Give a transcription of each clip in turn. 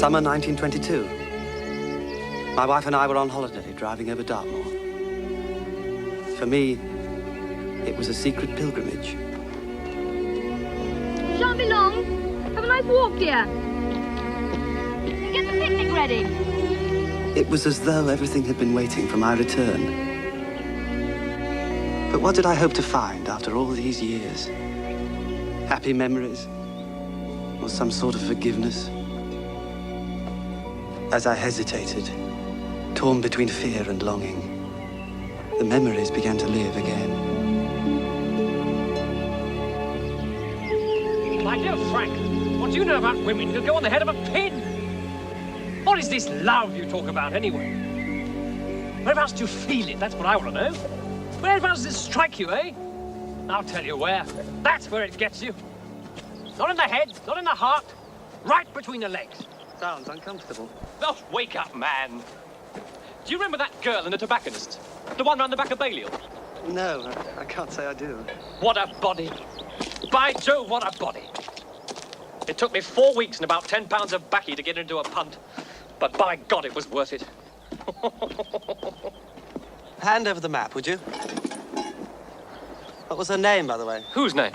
Summer 1922. My wife and I were on holiday, driving over Dartmoor. For me, it was a secret pilgrimage. Shan't be long. Have a nice walk, dear. Get the picnic ready. It was as though everything had been waiting for my return. But what did I hope to find after all these years? Happy memories? Or some sort of forgiveness? As I hesitated, torn between fear and longing, the memories began to live again. My dear Frank, what do you know about women? You'll go on the head of a pin. What is this love you talk about, anyway? Whereabouts do you feel it? That's what I want to know. Whereabouts does it strike you, eh? I'll tell you where. That's where it gets you. Not in the head, not in the heart. Right between the legs. Sounds uncomfortable. Oh, wake up, man. Do you remember that girl in the tobacconist? The one round the back of Balliol? No, I can't say I do. What a body. By Jove, what a body. It took me 4 weeks and about 10 pounds of baccy to get into a punt. But by God, it was worth it. Hand over the map, would you? What was her name, by the way? Whose name?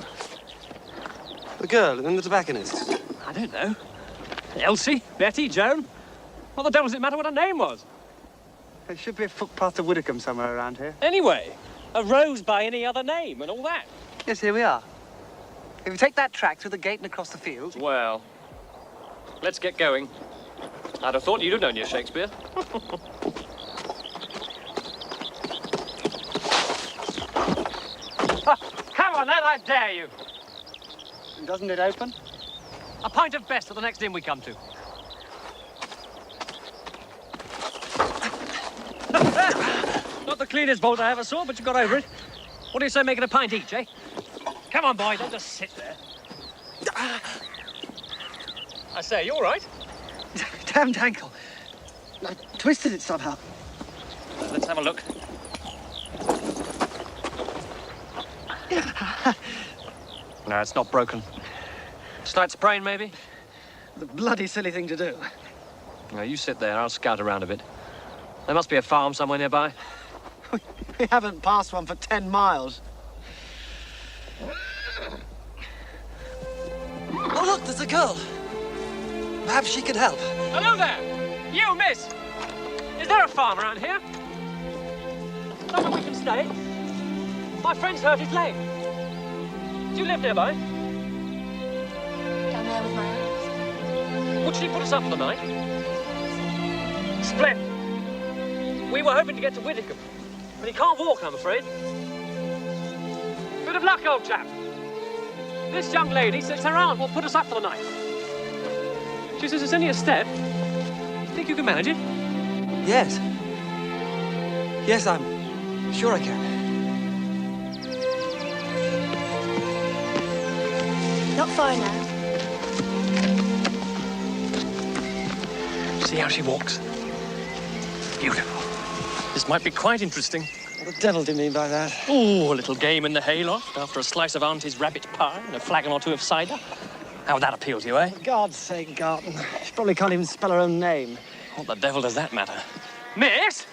The girl in the tobacconist. I don't know. Elsie? Betty? Joan? What the devil does it matter what her name was? There should be a footpath to Widdicombe somewhere around here. Anyway, a rose by any other name and all that. Yes, here we are. If you take that track through the gate and across the field... Well, let's get going. I'd have thought you'd have known your Shakespeare. Come on, then, I dare you. Doesn't it open? A pint of best for the next inn we come to. Not the cleanest bolt I ever saw, but you got over it. What do you say making a pint each, eh? Come on, boy, don't just sit there. I say, you all right? Damned ankle. I twisted it somehow. Let's have a look. No, it's not broken. Slight sprain, maybe? The bloody silly thing to do. No, you sit there. I'll scout around a bit. There must be a farm somewhere nearby. We haven't passed one for 10 miles. Oh, look, there's a girl. Perhaps she can help. Hello there! You, miss! Is there a farm around here? Somewhere we can stay? My friend's hurt his leg. Do you live nearby? Down there with my eyes. Would she put us up for the night? Splendid. We were hoping to get to Widdicombe, but he can't walk, I'm afraid. Bit of luck, old chap. This young lady says her aunt will put us up for the night. She says it's only a step. Think you can manage it? Yes. Yes, I'm sure I can. Not far now. See how she walks? Beautiful. This might be quite interesting. What the devil do you mean by that? Oh, a little game in the hayloft after a slice of Auntie's rabbit pie and a flagon or two of cider. How would that appeal to you, eh? For God's sake, Garton. She probably can't even spell her own name. What the devil does that matter? Miss?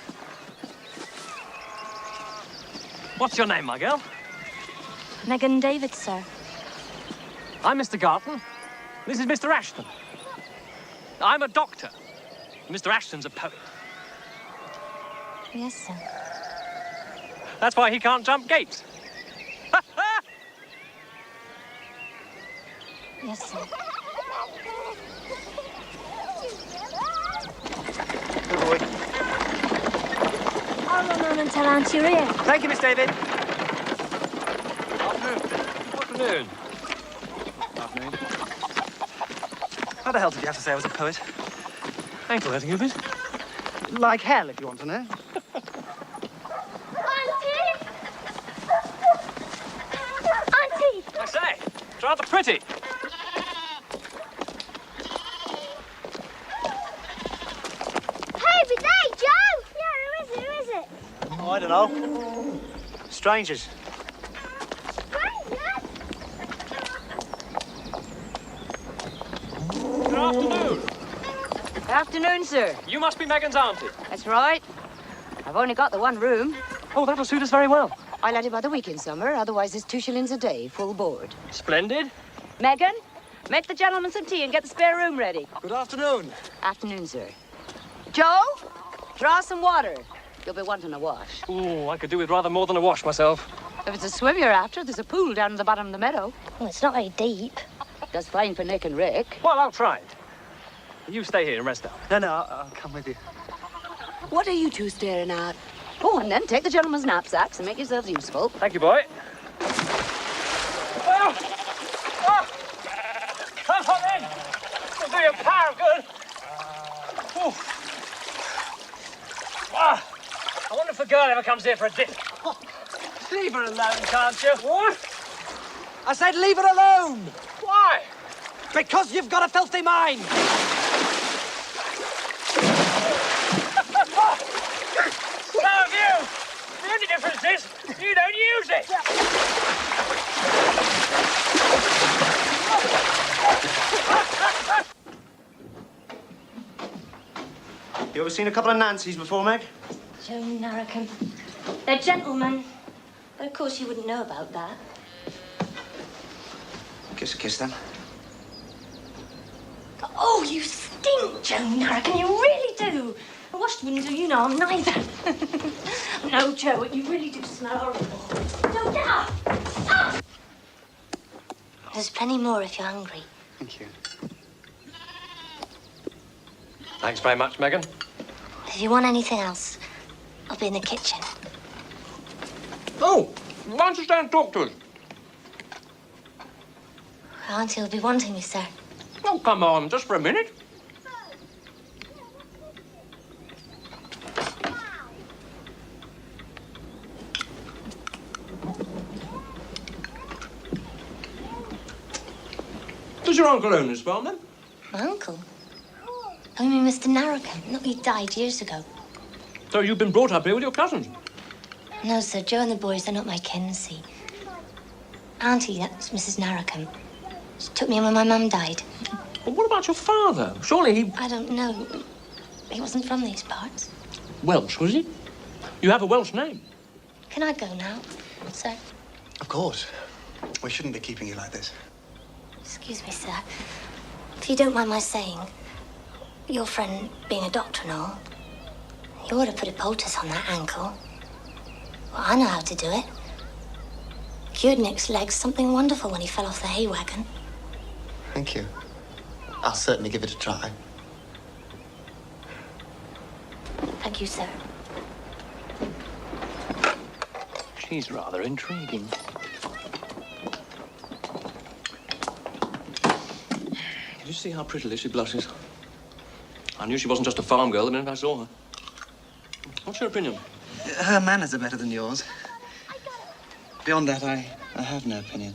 What's your name, my girl? Megan David, sir. I'm Mr. Garton. This is Mr. Ashton. I'm a doctor. Mr. Ashton's a poet. Yes, sir. That's why he can't jump gates. Yes, sir. Good boy. I'll run on and tell Aunt you're here. Thank you, Miss David. Afternoon. Afternoon. How the hell did you have to say I was a poet? Ankle hurting you a bit? Like hell, if you want to know. Auntie! I say, it's rather pretty. Hey, good day, Joe! Yeah, who is it? Oh, I don't know. Strangers. Strangers? Good afternoon. Afternoon, sir. You must be Megan's auntie. That's right. I've only got the one room. Oh, that'll suit us very well. I let it by the week in summer, otherwise it's 2 shillings a day, full board. Splendid. Megan, make the gentleman some tea and get the spare room ready. Good afternoon. Afternoon, sir. Joe, draw some water. You'll be wanting a wash. Oh, I could do with rather more than a wash myself. If it's a swim you're after, there's a pool down at the bottom of the meadow. Well, it's not very deep. That's fine for Nick and Rick. Well, I'll try it. You stay here and rest up. No, I'll come with you. What are you two staring at? Go on then, take the gentleman's knapsacks and make yourselves useful. Thank you, boy. Oh! Oh! Come on in. It'll do you a power of good. Oh. Ah. I wonder if a girl ever comes here for a dip. Leave her alone, can't you? What? I said leave her alone! Why? Because you've got a filthy mind! So have you. The only difference is you don't use it. You ever seen a couple of Nancys before, Meg? Joe Narracombe. They're gentlemen. But of course you wouldn't know about that. Kiss a kiss, then. Oh, you stink, Joe Narracombe. You really do. I washed wouldn't do you no harm neither. No, Joe, you really do smell horrible. Joe, get up! Ah! There's plenty more if you're hungry. Thank you. Thanks very much, Megan. If you want anything else, I'll be in the kitchen. Oh, why don't you stay and talk to us? Auntie will be wanting me, sir. Oh, come on, just for a minute. Does your uncle own this farm, then? My uncle? Oh, you mean Mr. Narracombe? No, he died years ago. So you've been brought up here with your cousins? No, sir, Joe and the boys, they're not my kin, see. Auntie, that's Mrs. Narracombe. She took me in when my mum died. Well, what about your father? Surely he... I don't know. He wasn't from these parts. Welsh, was he? You have a Welsh name. Can I go now, sir? Of course. We shouldn't be keeping you like this. Excuse me, sir. If you don't mind my saying, your friend being a doctor and all, you ought to put a poultice on that ankle. Well, I know how to do it. Cured Nick's legs something wonderful when he fell off the hay wagon. Thank you. I'll certainly give it a try. Thank you, sir. She's rather intriguing. Did you see how prettily she blushes? I knew she wasn't just a farm girl the minute I saw her. What's your opinion? Her manners are better than yours. Beyond that, I have no opinion.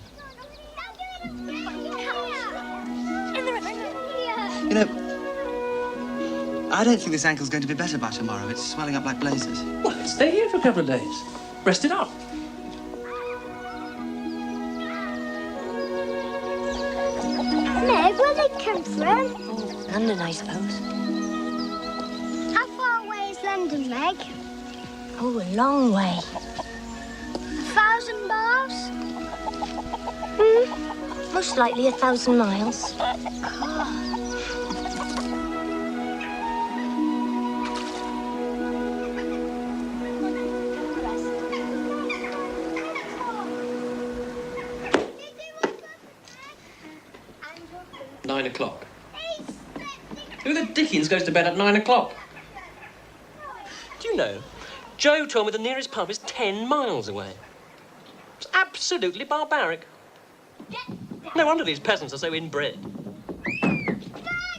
You know, I don't think this ankle's going to be better by tomorrow. It's swelling up like blazes. Well, let's stay here for a couple of days. Rest it up. Meg, where they come from? London, I suppose. How far away is London, Meg? Oh, a long way. 1,000 miles? Most likely 1,000 miles. Nine o'clock. Who the dickens goes to bed at 9 o'clock? Do you know, Joe told me the nearest pub is 10 miles away. It's absolutely barbaric. No wonder these peasants are so inbred.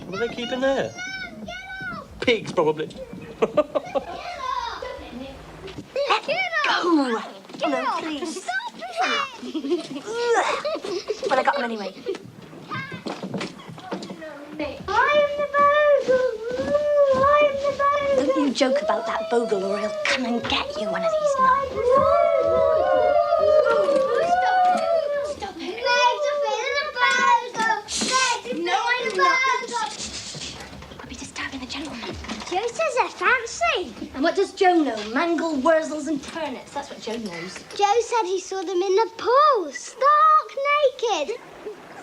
What do they keep in there? Pigs, probably. Let go! No, please. Well, I got them anyway. Don't you joke about that bogle or he'll come and get you one of these nights. Stop it. No, I'm not. I'll be disturbing the gentleman. is there fancy? And what does Joe know? Mangle, wurzels and turnips. That's what Joe knows. Joe said he saw them in the pool, stark naked.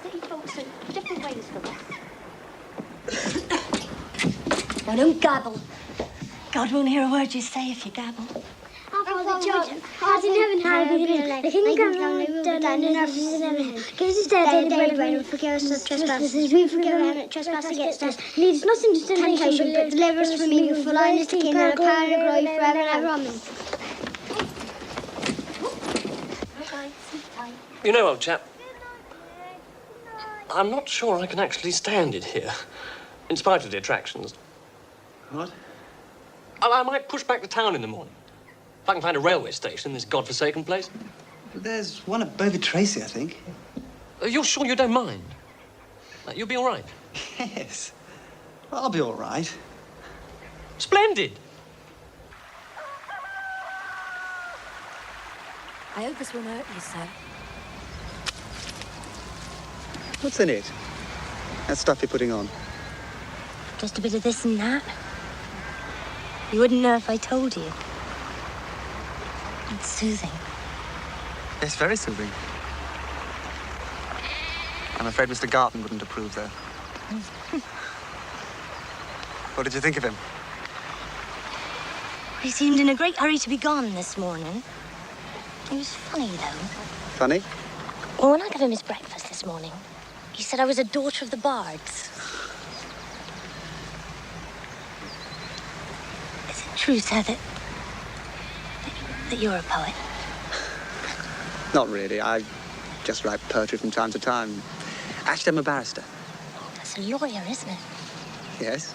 City folks are different ways from us. Now, don't gabble. God won't hear a word you say if you gabble. Our Father John, art in heaven, hallowed be thy name. The kingdom come, done on earth as in heaven. Give us this day our daily bread, and forgive us our trespasses, we forgive them that trespass against us. Lead us not into temptation, but deliver us from evil. For thine is the kingdom, and the power, and the glory, forever and ever. Amen. You know, old chap, I'm not sure I can actually stand it here, in spite of the attractions. What? I might push back to town in the morning. If I can find a railway station in this godforsaken place. There's one at Beaufort Tracy, I think. You're sure you don't mind? You'll be all right? Yes. Well, I'll be all right. Splendid! I hope this won't hurt you, sir. What's in it? That stuff you're putting on. Just a bit of this and that. You wouldn't know if I told you. It's soothing. It's very soothing. I'm afraid Mr. Garton wouldn't approve, though. What did you think of him? He seemed in a great hurry to be gone this morning. He was funny, though. Funny? Well, when I gave him his breakfast this morning, he said I was a daughter of the bards. Is it true, sir, that you're a poet? Not really. I just write poetry from time to time. Actually, I'm a barrister. That's a lawyer, isn't it? Yes?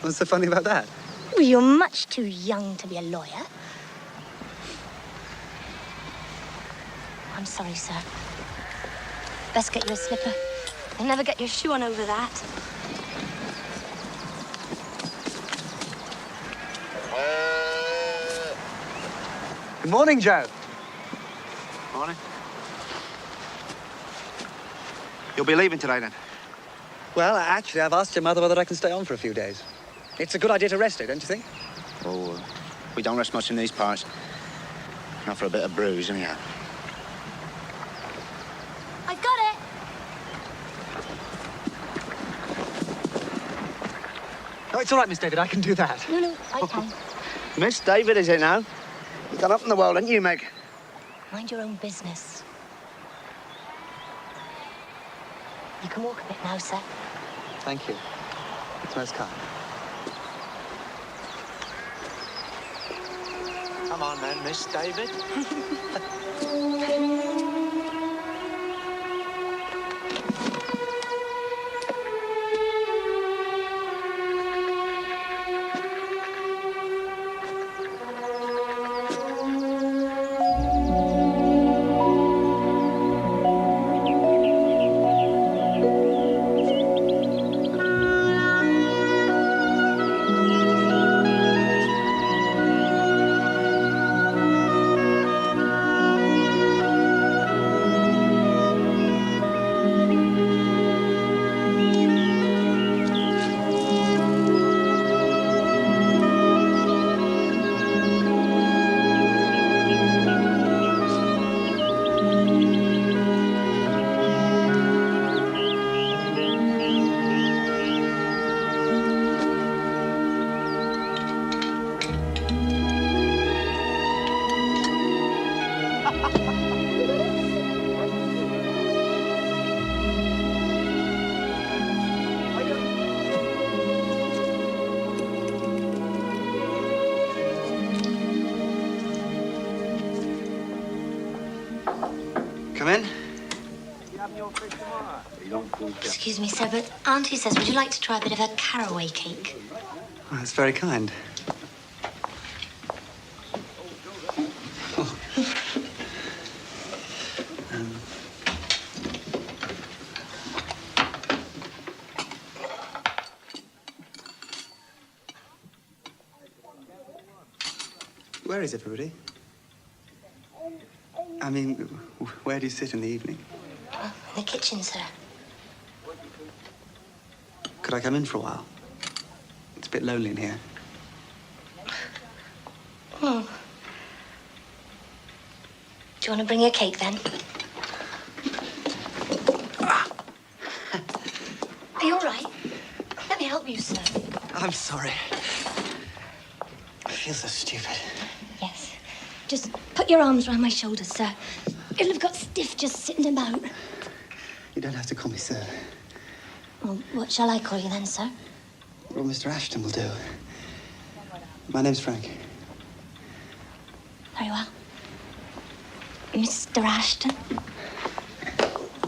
What's so funny about that? Well, you're much too young to be a lawyer. I'm sorry, sir. Best get you a slipper. You'll never get your shoe on over that. Good morning, Joe. Morning. You'll be leaving today, then? Well, actually, I've asked your mother whether I can stay on for a few days. It's a good idea to rest her, don't you think? Oh, we don't rest much in these parts. Not for a bit of bruise, anyhow. I've got it. Oh, it's all right, Miss David. I can do that. No, I can. Miss David, is it now? You've gone up in the world, haven't you, Meg? Mind your own business. You can walk a bit now, sir. Thank you. It's most kind. Come on, then, Miss David. Come in. Excuse me, sir, but Auntie says, would you like to try a bit of her caraway cake? Oh, that's very kind. Oh. Where is everybody? I mean, where do you sit in the evening? In the kitchen, sir. Could I come in for a while? It's bit lonely in here. Hmm. Do you want to bring a cake, then? Are you all right? Let me help you, sir. I'm sorry. I feel so stupid. Yes. Just put your arms around my shoulders, sir. It'll have got stiff just sitting about. You don't have to call me sir. Well, what shall I call you then, sir? Well, Mr. Ashton will do. My name's Frank. Very well. Mr. Ashton.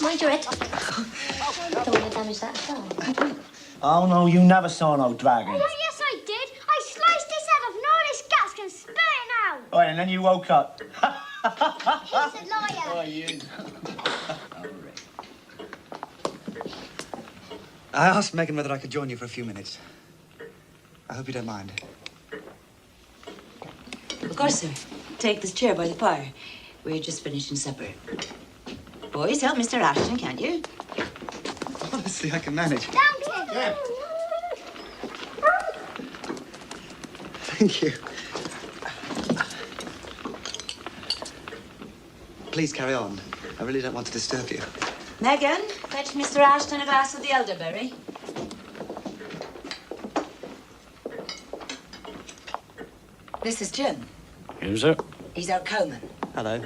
Mind your head. Don't want to damage that at all. Oh, no, you never saw no dragon. Oh, yes, I did. I sliced his head off and all his guts can spit it out. Oh, and then you woke up. He's a liar. Oh, you. I asked Megan whether I could join you for a few minutes. I hope you don't mind. Of course, sir. Take this chair by the fire. We're just finishing supper. Boys, help Mr. Ashton, can't you? Honestly, I can manage. Down, kid. Thank you. Please carry on. I really don't want to disturb you. Megan, fetch Mr. Ashton a glass of the elderberry. This is Jim. Who's it? He's our cowman. Hello.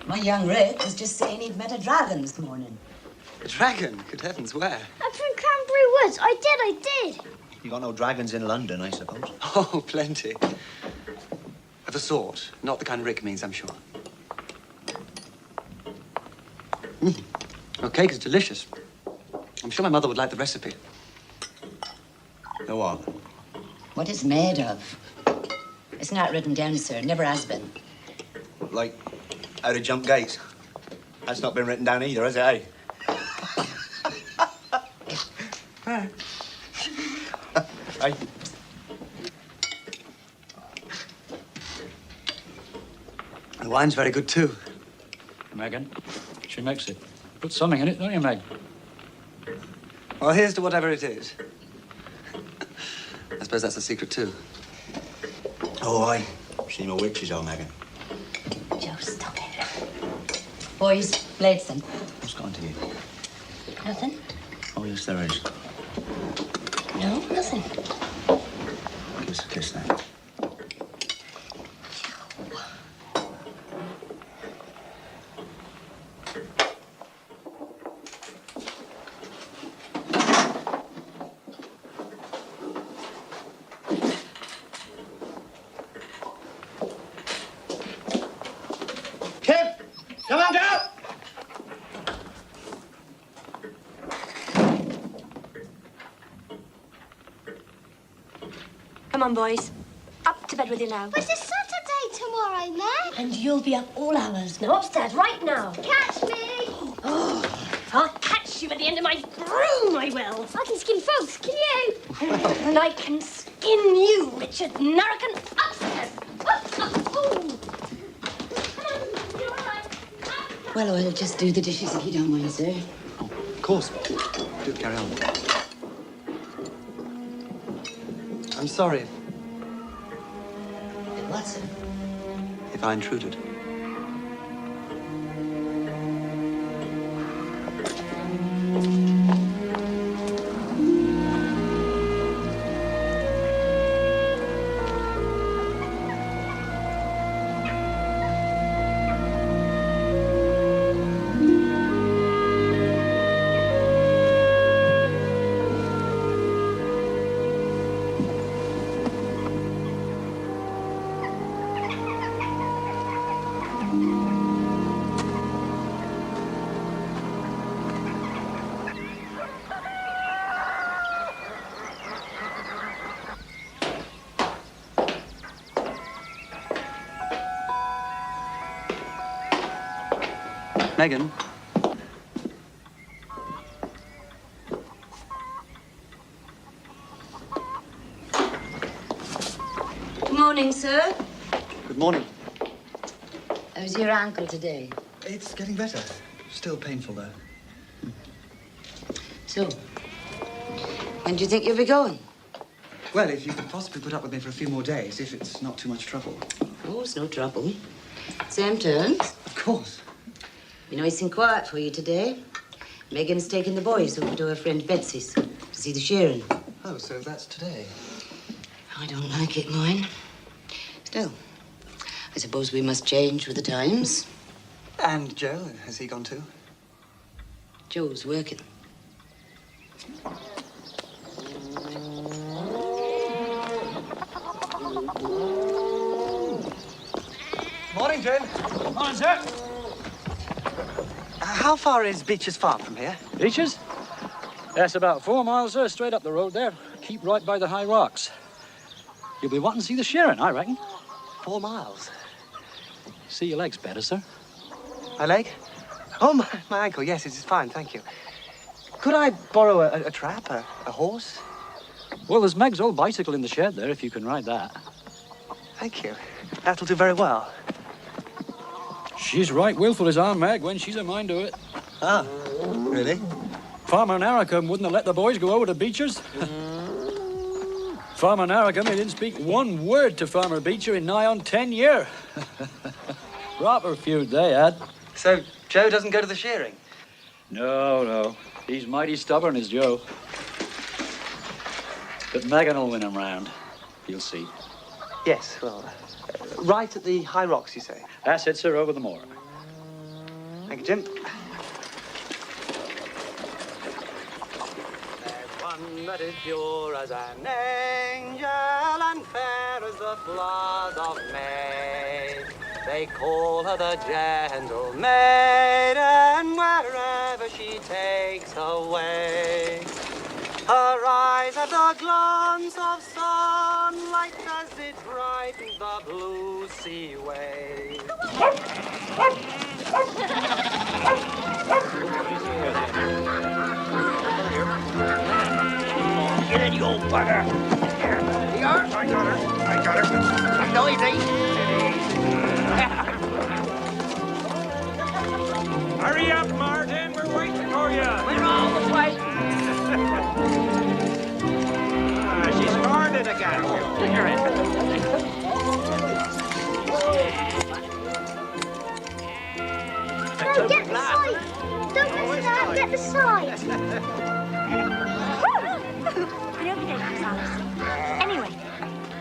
My young Rick was just saying he'd met a dragon this morning. A dragon? Good heavens, where? I'm from Cranberry Woods. I did. You got no dragons in London, I suppose. Oh, plenty. Of a sort. Not the kind Rick means, I'm sure. Well, cake is delicious. I'm sure my mother would like the recipe. The what? What it's made of. It's not written down, sir. Never has been. Like, how to jump gates. That's not been written down either, has it, eh? Hey. The wine's very good, too. Megan, she makes it. Put something in it, don't you, Meg? Well, here's to whatever it is. I suppose that's a secret, too. Oh, aye. See no witches, oh, Megan. Joe, stop it. Boys, Bladeston. What's gone to you? Nothing? Oh, yes, there is. No, nothing. Give us a kiss, then. Come on, girl! Come on, boys. Up to bed with you now. But it's Saturday tomorrow, Meg. And you'll be up all hours. Now, upstairs, right now. Catch me. Oh, I'll catch you at the end of my broom, I will. I can skin frogs, can you? And I can skin you, Richard Narracan, upstairs. Oh. Well, I'll just do the dishes if you don't mind, sir. Of course. Do carry on. I'm sorry What, sir? if I intruded. Megan? Good morning, sir. Good morning. How's your ankle today? It's getting better. Still painful, though. So, When do you think you'll be going? Well, if you could possibly put up with me for a few more days, if it's not too much trouble. Oh, it's no trouble. Same turns. Of course. Be nice and quiet for you today. Megan's taking the boys over to her friend Betsy's to see the shearing. Oh, so that's today. I don't like it, mine. Still, I suppose we must change with the times. And Joe, has he gone too? Joe's working. Morning, Joe. Morning, sir. How far is Beecher's Farm from here? Beaches? That's about 4 miles, sir, straight up the road there. Keep right by the high rocks. You'll be wanting to see the shearing, I reckon. 4 miles. See your legs better, sir. My leg? Oh, my ankle. Yes, it is fine, thank you. Could I borrow a trap, a horse? Well, there's Meg's old bicycle in the shed there, if you can ride that. Thank you. That'll do very well. She's right willful as our Meg when she's a mind to it. Ah, really? Farmer Narracombe wouldn't have let the boys go over to Beecher's. Farmer Narracombe, he didn't speak one word to Farmer Beecher in nigh on 10 year. Proper feud they had. So Joe doesn't go to the shearing? No. He's mighty stubborn, is Joe. But Megan will win him round. You'll see. Yes, well, right at the high rocks, you say? That's it, sir, over the moor. Thank you, Jim. There's one that is pure as an angel and fair as the flowers of May. They call her the gentle maiden wherever she takes her way. Her eyes have the glance of sunlight as it brightens the blue sea wave. Get in, you old bugger. Here you are. I got her. I'm noisy. Hurry up, Martin. We're waiting for you. We're all the way. She started again. You're in. No, get the side. Don't mess it up. Get the side. Anyway,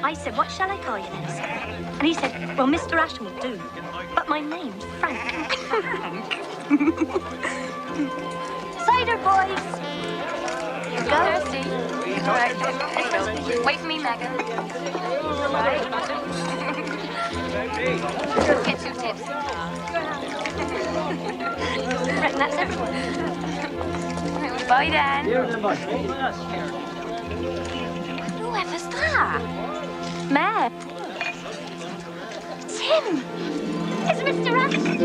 I said, what shall I call you then, sir? And he said, well, Mr. Ashton will do, but my name's Frank. Cider, boys. Here we go. Thirsty. All right. Wait for me, Megan. All right. Get 2 tips. Reckon that's everyone. Bye, Dan. Whoever's that? Meg. Tim. It's Mr. Ashton.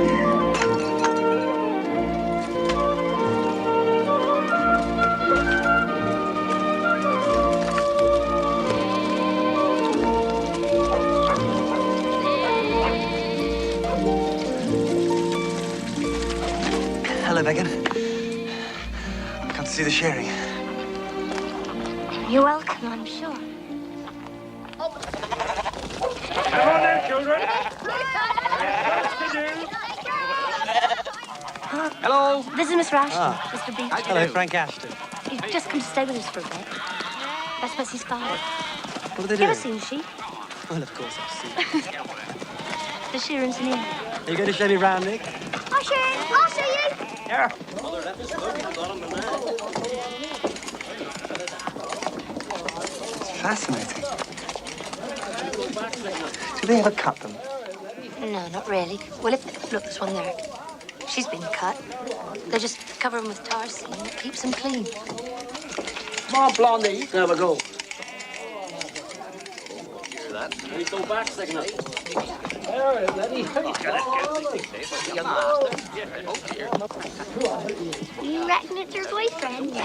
Hello, Megan. I've come to see the shearing. You're welcome, I'm sure. Come on then, children. Hello. This is Mr. Ashton, Mr. Beach. Hello, Frank Ashton. He's just come to stay with us for a bit. That's Bessie's father. What are they You doing? ever seen sheep? Well, of course I've seen. The shearing's in here. Are you going to show me round, Nick? I'll show you. I'll show you. Here. Fascinating. Do they ever cut them? No, not really. Well, if look, there's one there. She's been cut. They just cover them with tar seam and it keeps them clean. Come on, Blondie. You can have a go. Let me go back a second. There, Letty. You reckon it's your boyfriend?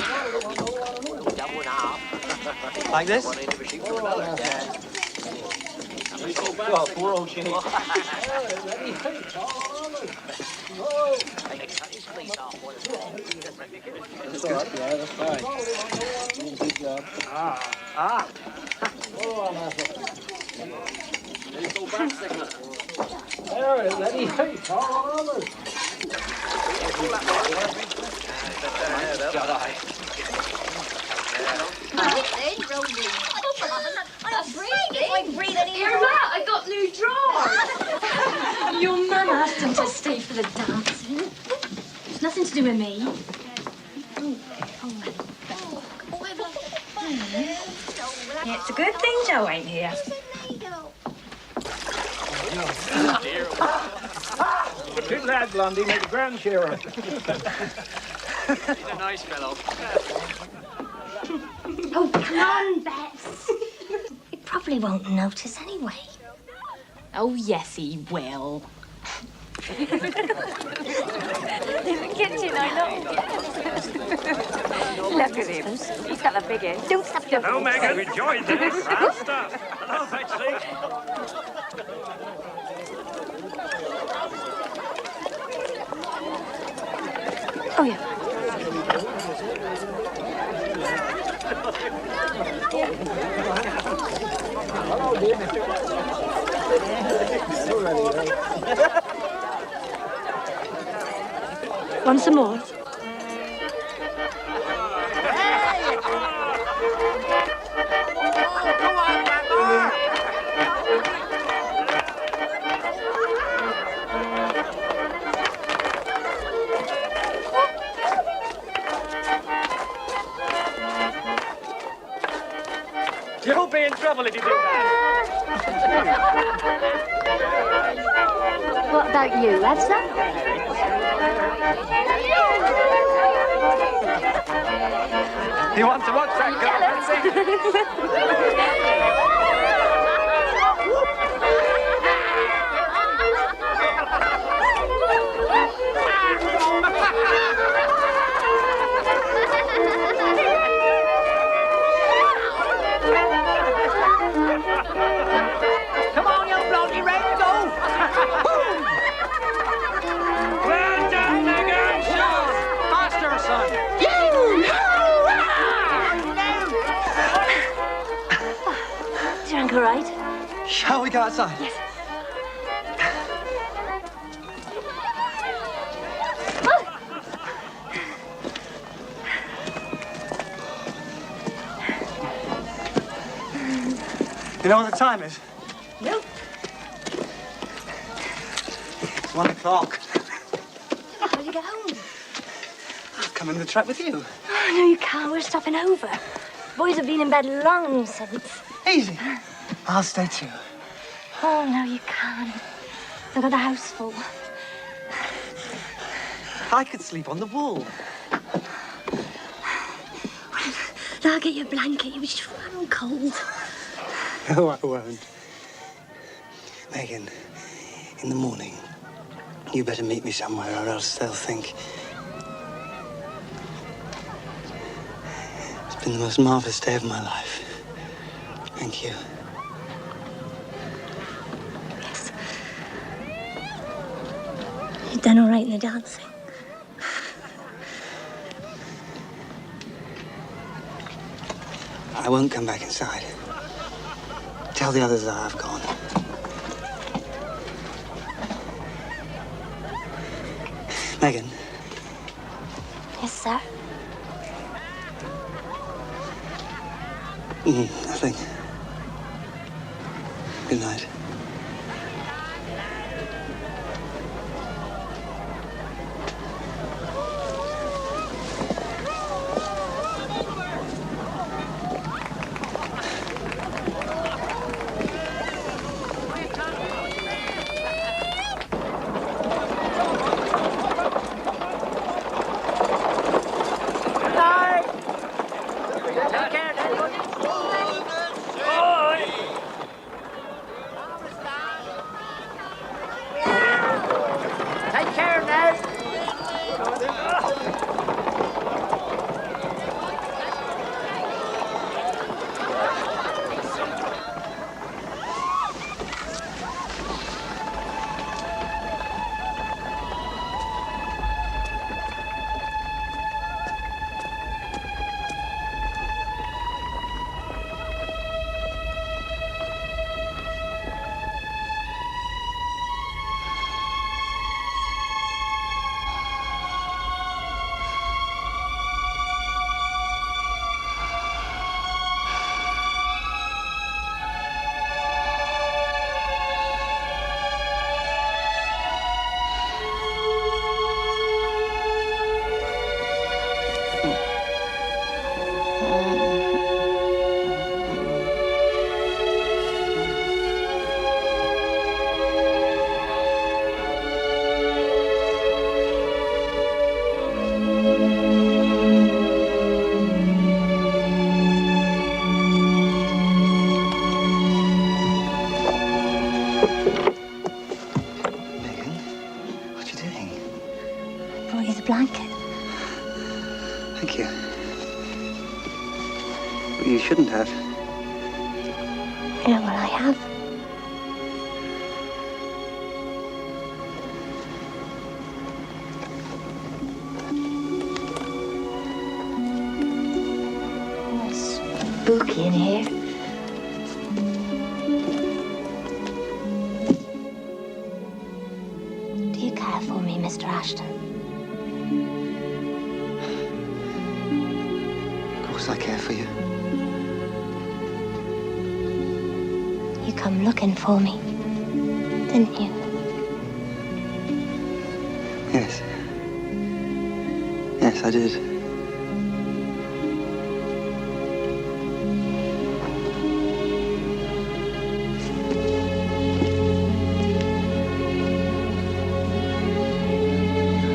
Like this? Oh, poor old Jimmy. That's good. Yeah, that's fine. Good job. There, Letty. I got new drawers. Your mum asked him to stay for the dancing. It's nothing to do with me. Yeah, it's a good thing Joe ain't here. Good lad, Blondie, make a grand cheerer. He's a nice fellow. Oh, come on, Bets. He probably won't notice anyway. Oh, yes, he will. In the kitchen, I know. Look at him. He's got a big head. Don't stop your Oh, Megan, enjoy this. Grand stuff. Hello, Betsy. Oh, yeah. Want some more? You'll be in trouble if you do that. What about you, Edsa? You want to watch that girl Come on, young blondie, ready to go? Well done, Megan. Faster, son. Is your ankle right? Shall we go outside? Yes. You know what the time is? Nope. It's 1 o'clock. How do you get home? I'll come in the trap with you. Oh, no, you can't. We're stopping over. Boys have been in bed long since. Easy. I'll stay too. Oh, no, you can't. I've got the house full. I could sleep on the wall. I'll get you a blanket. You'll be so cold. No, I won't. Megan, in the morning, you better meet me somewhere or else they'll think. It's been the most marvelous day of my life. Thank you. Yes. You've done all right in the dancing. I won't come back inside. Tell the others that I've gone. Megan. Yes, sir. Nothing. Good night. shouldn't have. Yeah, well, I have. Oh, it's spooky in here. Do you care for me, Mr. Ashton? Of course I care for you. You come looking for me, didn't you? Yes. Yes, I did.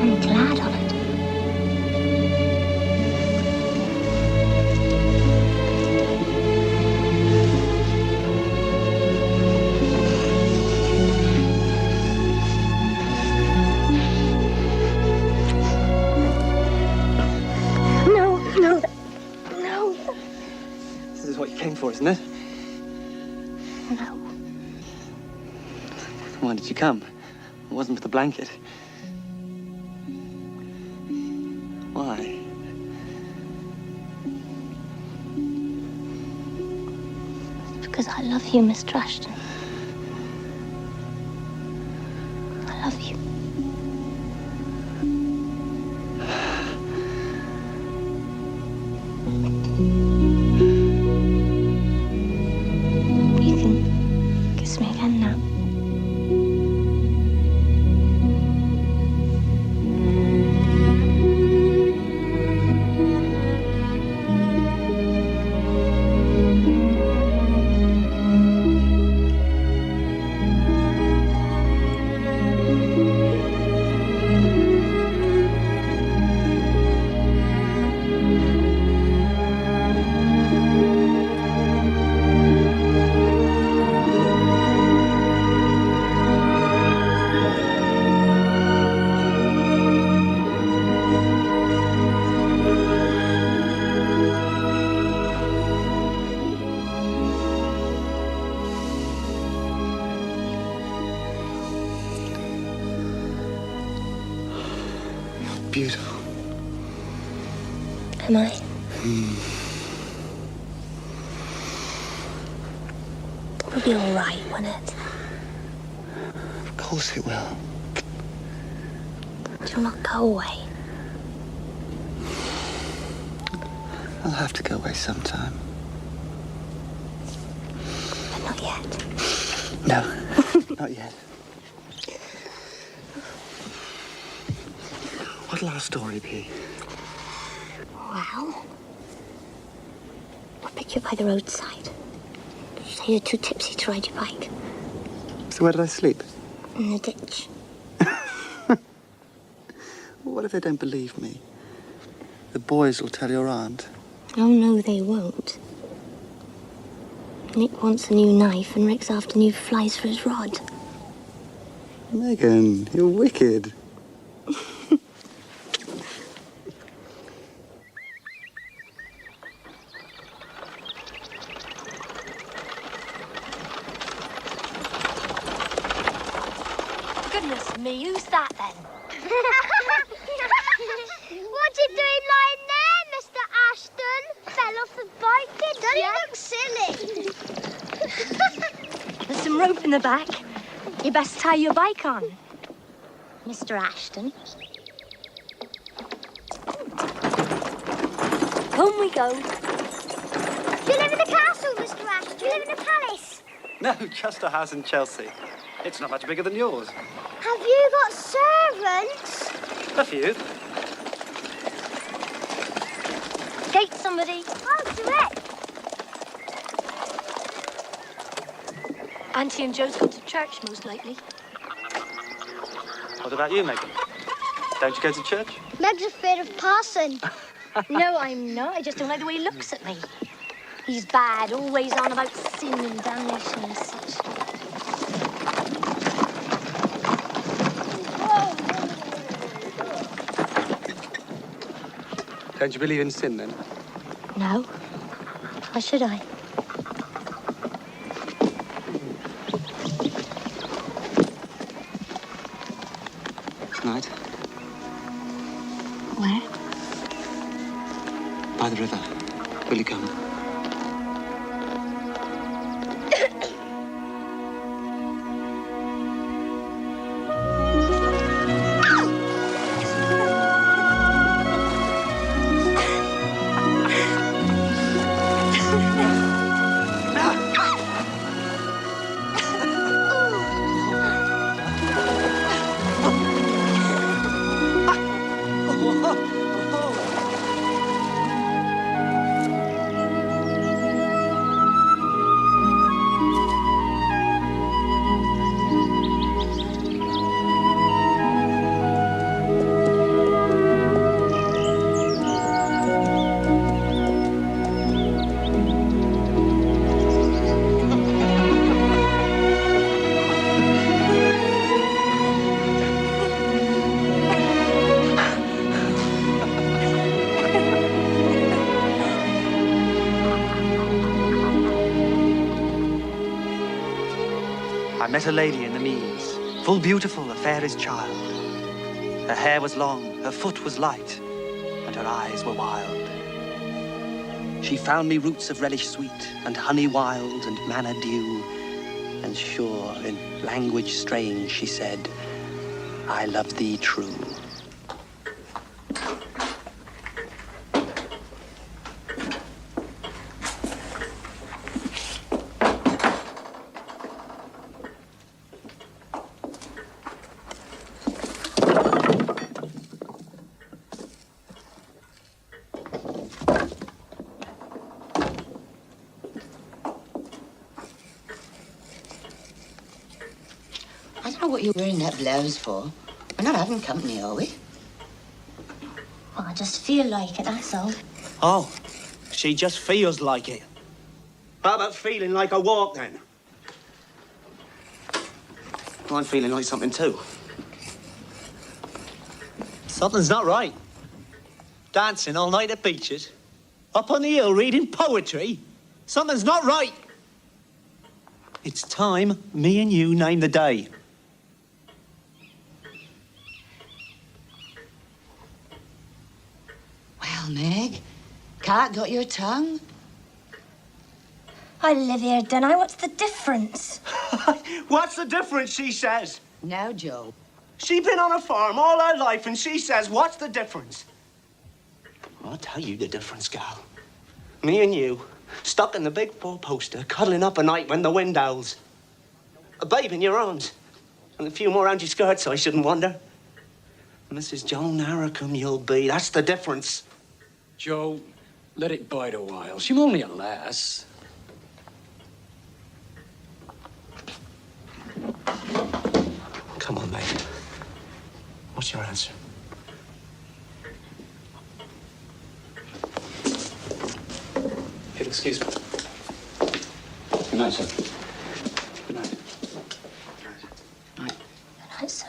I'm glad of it. No. This is what you came for, isn't it? No. Why did you come? It wasn't for the blanket. Why? Because I love you, Mr. Ashton. I love you. You can kiss me again now. Beautiful. Am I? It'll be all right, won't it? Of course it will. You'll not go away. I'll have to go away sometime. But not yet. No, not yet. What'll our story be? Well, I'll pick you up by the roadside. Say you're too tipsy to ride your bike. So where did I sleep? In the ditch. What if they don't believe me? The boys will tell your aunt. Oh, no, they won't. Nick wants a new knife and Rick's after new flies for his rod. Megan, you're wicked. Goodness me, who's that then? What you doing lying there, Mr. Ashton? Fell off the bike, did you? Don't you look silly? There's some rope in the back. You best tie your bike on. Mr. Ashton. Home we go. Do you live in the castle, Mr. Ashton? Do you live in a palace? No, just a house in Chelsea. It's not much bigger than yours. Have you got servants? A few. Gate somebody. Oh, direct. Auntie and Joe's gone to church most likely. What about you, Megan? Don't you go to church? Meg's afraid of parson. No, I'm not. I just don't like the way he looks at me. He's bad, always on about sin and damnation and such. Don't you believe in sin, then? No. Why should I? Tonight, Where? by the river. Will you come? I met a lady in the meads, full beautiful, the fairest child. Her hair was long, her foot was light, and her eyes were wild. She found me roots of relish sweet, and honey wild, and manna dew. And sure, in language strange, she said, I love thee true. I don't know what you're wearing that blouse for. We're not having company, are we? Well, I just feel like it, that's all. Oh, she just feels like it. How about feeling like a walk, then? Well, I'm feeling like something too. Something's not right. Dancing all night at beaches. Up on the hill reading poetry. Something's not right. It's time me and you name the day. Well, Meg, Cat got your tongue? I live here, don't I? What's the difference? What's the difference, she says? Now, Joe. She been on a farm all her life, and she says, what's the difference? I'll tell you the difference, gal. Me and you, stuck in the big four-poster, cuddling up at night when the wind howls. A babe in your arms, and a few more round your skirts, I shouldn't wonder. Mrs. Joan Arracombe you'll be, that's the difference. Joe, let it bide a while. She's only a lass. Come on, mate. What's your answer? If you'll excuse me. Good night, sir. Good night. Good night, sir.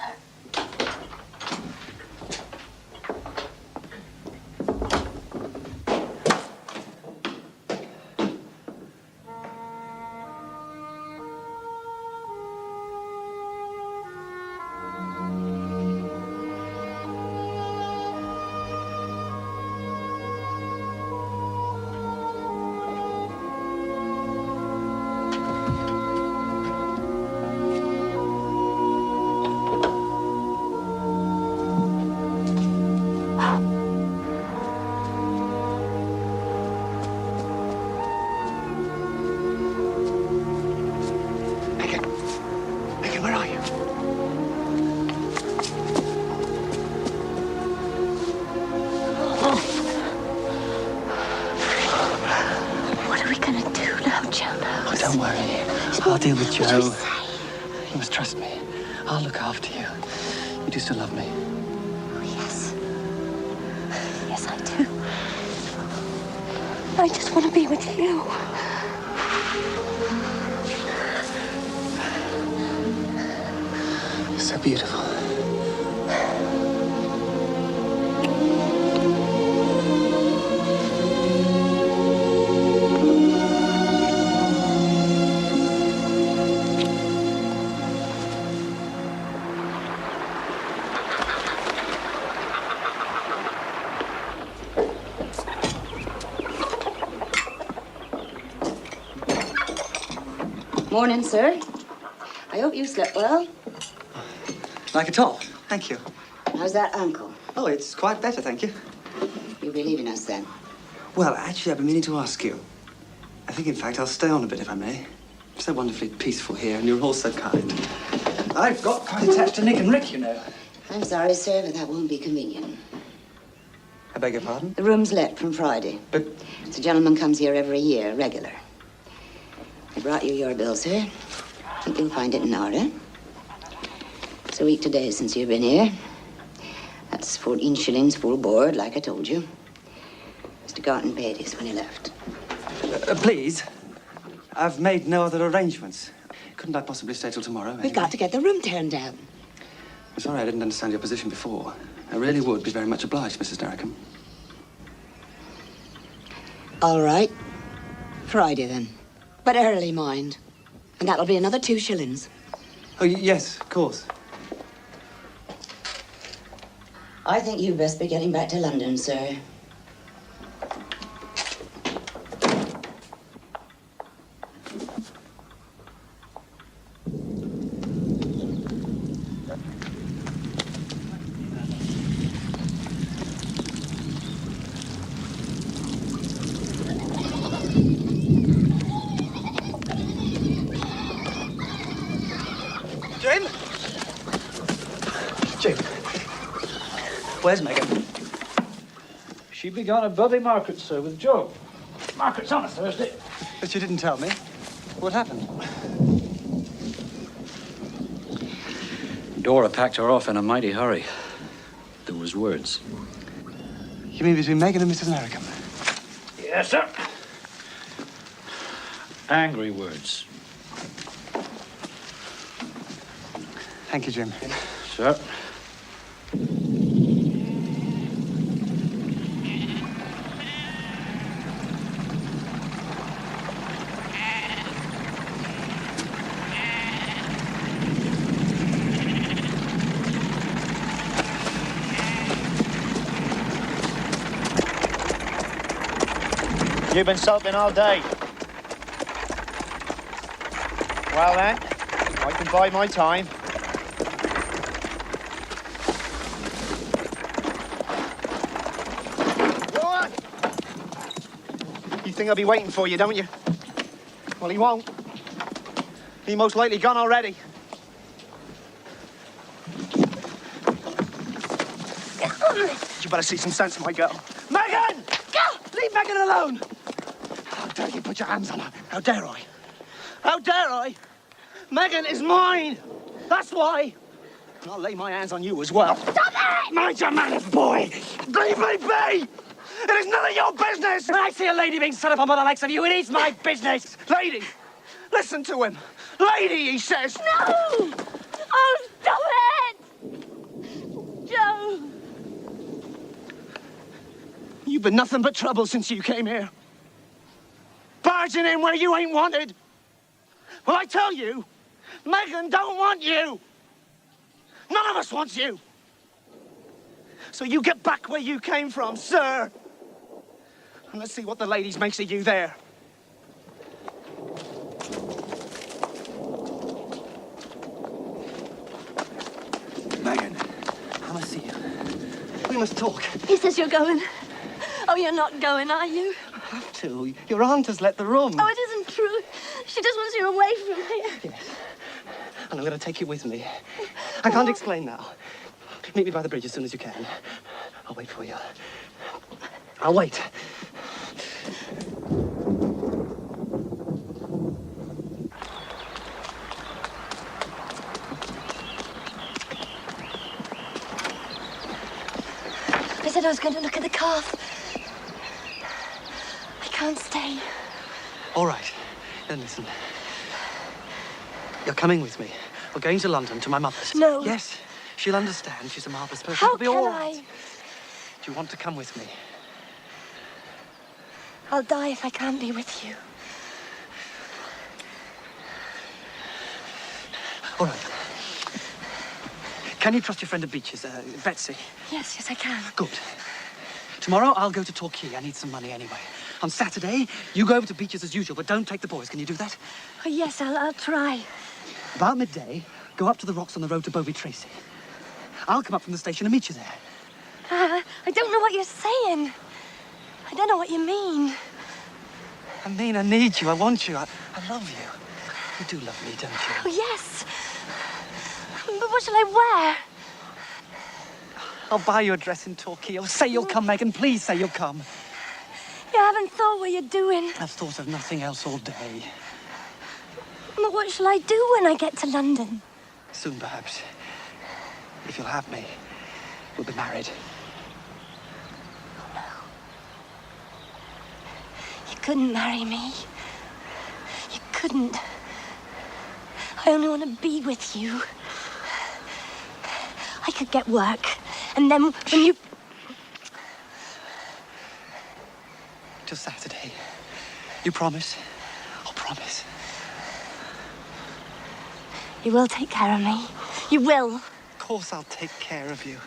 Megan, where are you? What are we gonna do now, Joe? Oh, don't worry. I'll deal with Joe. You must trust me. I'll look after you. You do still love me. Oh, yes. Yes, I do. I just want to be with you. You're so beautiful. Morning, sir. I hope you slept well. Like at all. Thank you. How's that ankle? Oh, it's quite better, thank you. You'll be leaving us then? Well, actually, I've been meaning to ask you. I think, in fact, I'll stay on a bit, if I may. It's so wonderfully peaceful here, and you're all so kind. I've got quite attached to Nick and Rick, you know. I'm sorry, sir, but that won't be convenient. I beg your pardon? The room's let from Friday. But... The gentleman comes here every year, regular. I brought you your bill, sir. I think you'll find it in order. It's a week today since you've been here. That's 14 shillings full board, like I told you. Mr. Garton paid his when he left. Please. I've made no other arrangements. Couldn't I possibly stay till tomorrow? Anyway? We've got to get the room turned down. I'm sorry I didn't understand your position before. I really would be very much obliged, Mrs. Narracombe. All right. Friday, then. But early, mind. And that'll be another 2 shillings. Oh, yes, of course. I think you'd best be getting back to London, sir. Jim? Where's Megan? She began a bloody market, sir, with Joe. Market's on a Thursday. But you didn't tell me. What happened? Dora packed her off in a mighty hurry. There was words. You mean between Megan and Mrs. Narracombe? Yes, sir. Angry words. Thank you, Jim. Sir. You've been sulking all day. Well then, I can bide my time. Go on! You think I'll be waiting for you, don't you? Well, he won't. He most likely gone already. You better see some sense, my girl. Megan! Go! Leave Megan alone! How dare you put your hands on her? How dare I? How dare I? Megan is mine! That's why! And I'll lay my hands on you as well. Stop it! Mind your manners, boy! Leave me be! It is none of your business! When I see a lady being set upon by the likes of you, it is my business. Lady! Listen to him! Lady, he says! No! Oh, stop it! Joe! You've been nothing but trouble since you came here. Barging in where you ain't wanted. Well, I tell you, Megan don't want you. None of us wants you. So you get back where you came from, sir. And let's see what the ladies makes of you there. Megan, I must see you. We must talk. He says you're going. Oh, you're not going, are you? I have to. Your aunt has let the room. Oh, it isn't true. She just wants you away from here. Yes. And I'm going to take you with me. I can't explain now. Meet me by the bridge as soon as you can. I'll wait for you. I'll wait. I said I was going to look at the calf. I can't stay. All right. Then listen. You're coming with me. We're going to London, to my mother's. No. Yes. She'll understand. She's a marvelous person. How It'll be can all I? right. Do you want to come with me? I'll die if I can't be with you. All right. Can you trust your friend at Beach's, Betsy? Yes, I can. Good. Tomorrow I'll go to Torquay. I need some money anyway. On Saturday, you go over to Beaches as usual, but don't take the boys. Can you do that? Oh, yes, I'll try. About midday, go up to the rocks on the road to Bovey Tracy. I'll come up from the station and meet you there. I don't know what you're saying. I don't know what you mean. I mean, I need you. I want you. I love you. You do love me, don't you? Oh, yes. But what shall I wear? I'll buy you a dress in Torquay. Oh, say you'll come, Megan. Please say you'll come. You haven't thought what you're doing. I've thought of nothing else all day. But what shall I do when I get to London? Soon, perhaps. If you'll have me, we'll be married. Oh, no. You couldn't marry me. You couldn't. I only want to be with you. I could get work, and then when you... Till Saturday. You promise? I'll promise. You will take care of me. You will. Of course I'll take care of you.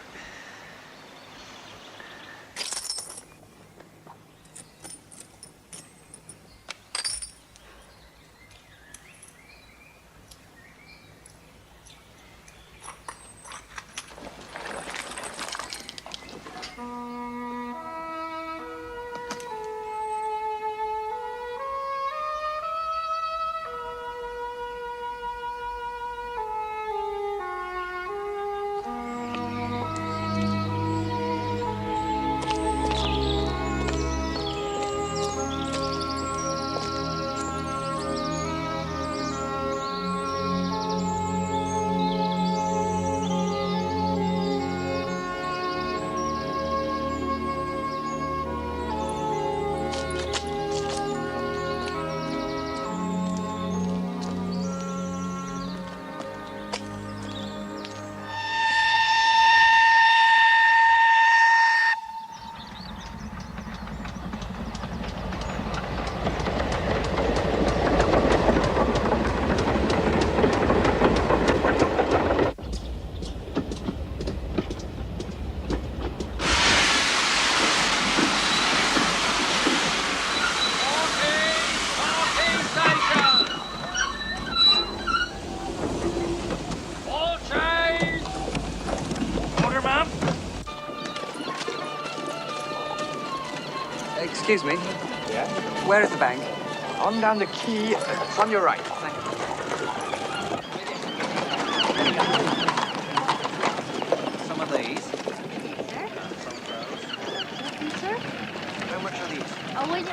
Excuse me. Yeah? Where is the bank? On down the quay. It's on your right. Thank you. Some of these. Sir? Some of those. Sir? How much are these? Oh, wait.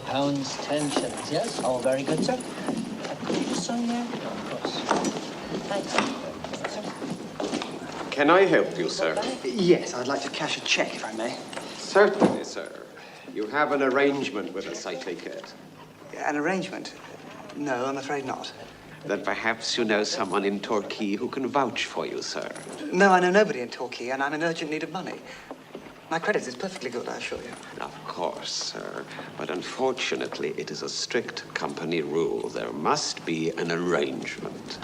£4.10. Yes, all very good, sir. Sign there? Of course. Thanks. Can I help you, sir? Yes, I'd like to cash a cheque, if I may. Certainly, sir. You have an arrangement with us, I take it. An arrangement? No, I'm afraid not. Then perhaps you know someone in Torquay who can vouch for you, sir. No, I know nobody in Torquay, and I'm in urgent need of money. My credit is perfectly good, I assure you. Of course, sir. But unfortunately, it is a strict company rule. There must be an arrangement.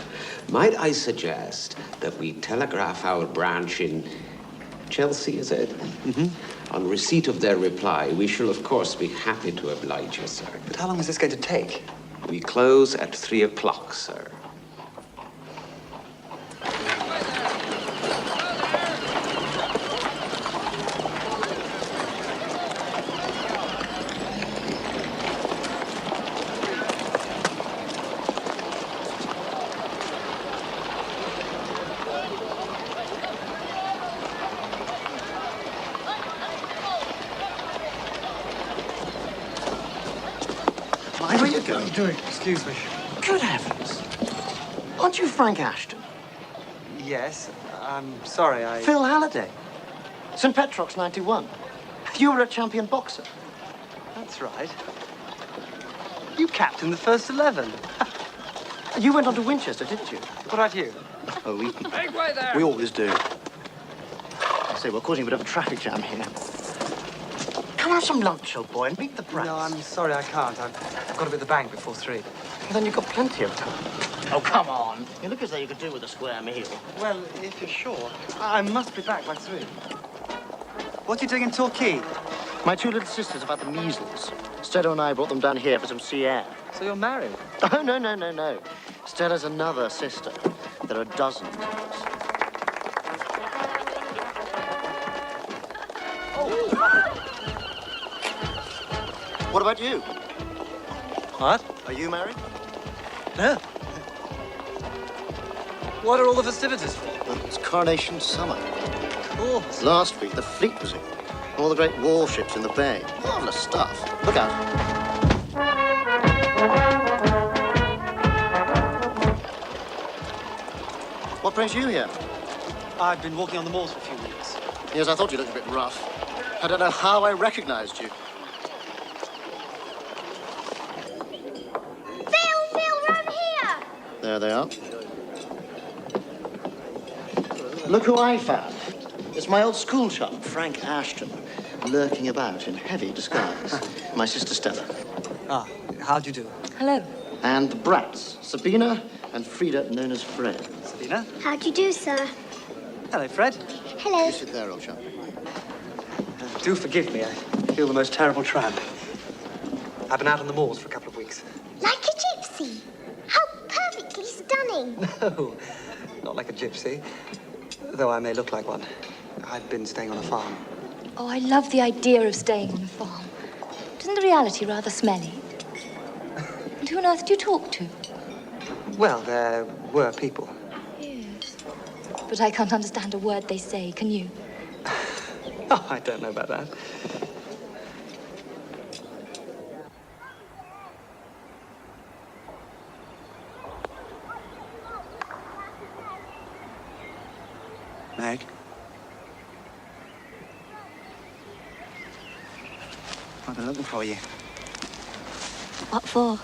Might I suggest that we telegraph our branch in Chelsea, is it? Mm-hmm. On receipt of their reply, we shall, of course, be happy to oblige you, sir. But how long is this going to take? We close at 3 o'clock, sir. Where are you going? Doing? Excuse me. Good heavens. Aren't you Frank Ashton? Yes, I'm sorry, Phil Halliday. St. Petrock's 91. You were a champion boxer. That's right. You captained the first 11. You went on to Winchester, didn't you? What about you? Oh, Make way there! we always do. I say, we're causing a bit of a traffic jam here. come have some lunch, old boy, and meet the brats. No, I'm sorry, I can't. I've got to be at the bank before 3. Well, then you've got plenty of time. Oh, come on. You look as though you could do with a square meal. Well, if you're sure, I must be back by 3. What are you doing in Torquay? My 2 little sisters have had the measles. Stella and I brought them down here for some sea air. So you're married? Oh, no. Stella's another sister. There are dozens of us. What about you? What? Are you married? No. What are all the festivities for? Well, it's Coronation Summer. Oh. Last week, the fleet was in. All the great warships in the bay. Marvelous stuff. Look out. What brings you here? I've been walking on the moors for a few weeks. Yes, I thought you looked a bit rough. I don't know how I recognized you. Phil, we're over here. There they are. Look who I found. It's my old school chum, Frank Ashton, lurking about in heavy disguise. My sister Stella. Ah, how'd you do? Hello. And the brats, Sabina and Frida, known as Fred. Sabina? How do you do, sir? Hello, Fred. Hello. You sit there, old chap. Do forgive me, I feel the most terrible tramp. I've been out on the moors for a couple of weeks. Like a gypsy. How perfectly stunning. No, not like a gypsy, though I may look like one. I've been staying on a farm. Oh, I love the idea of staying on a farm. Isn't the reality rather smelly? And who on earth do you talk to? Well, there were people. Yes. But I can't understand a word they say, can you? Oh, I don't know about that. Meg? I've been looking for you. What for?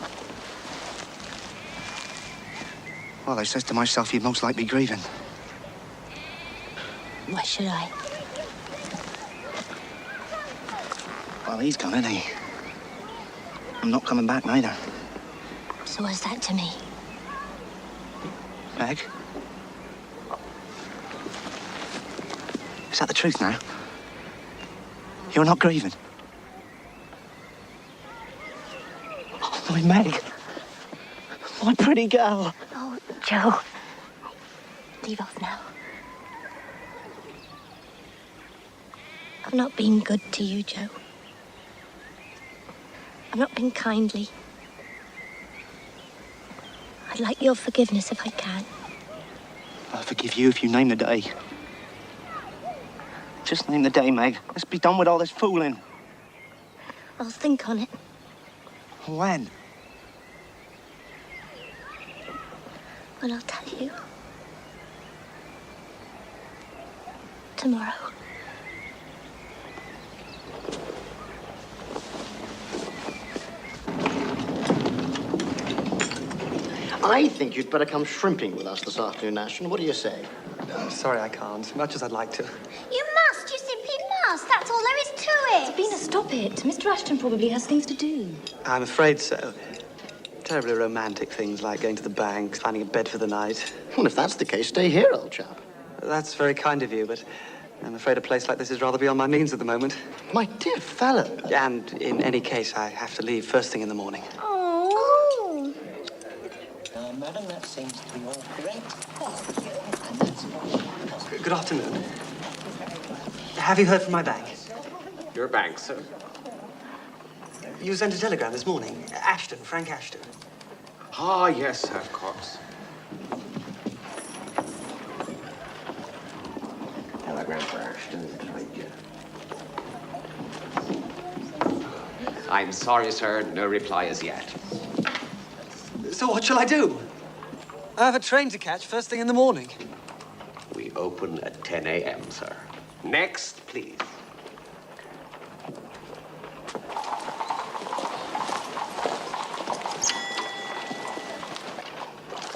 Well, I says to myself you'd most likely be grieving. Why should I? Well, he's gone, isn't he? I'm not coming back neither. So what's that to me? Meg? Is that the truth now? You're not grieving? Oh, my Meg. My pretty girl. Oh, Joe. Leave off now. I've not been good to you, Joe. I've not been kindly. I'd like your forgiveness if I can. I'll forgive you if you name the day. Just name the day, Meg. Let's be done with all this fooling. I'll think on it. When? When I'll tell you. Tomorrow. I think you'd better come shrimping with us this afternoon, Ashton. What do you say? Sorry, I can't. Much as I'd like to. You must. You simply must. That's all there is to it. Sabina, stop it. Mr. Ashton probably has things to do. I'm afraid so. Terribly romantic things like going to the bank, finding a bed for the night. Well, if that's the case, stay here, old chap. That's very kind of you, but I'm afraid a place like this is rather beyond my means at the moment. My dear fellow. And in any case, I have to leave first thing in the morning. Oh. Madam, that seems to be all correct. Good afternoon. Have you heard from my bank? Your bank, sir? You sent a telegram this morning. Ashton, Frank Ashton. Ah, yes, of course. Telegram for Ashton. I'm sorry, sir. No reply as yet. So what shall I do? I have a train to catch first thing in the morning. We open at 10 a.m., sir. Next, please.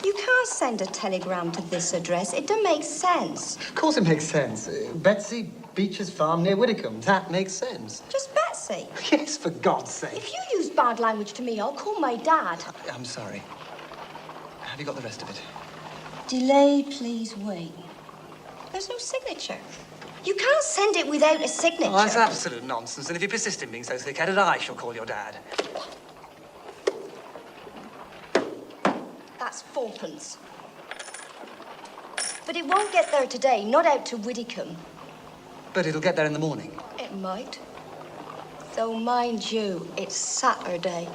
You can't send a telegram to this address. It don't make sense. Of course it makes sense. Betsy Beecher's farm near Widdicombe. That makes sense. Just Betsy. sake. Yes, for God's sake. If you use bad language to me, I'll call my dad. I'm sorry. Have you got the rest of it? Delay, please wait. There's no signature. You can't send it without a signature. Oh, that's absolute nonsense. And if you persist in being so thick-headed, I shall call your dad. That's fourpence. But it won't get there today, not out to Widdicombe. But it'll get there in the morning. It might. Though, mind you, it's Saturday.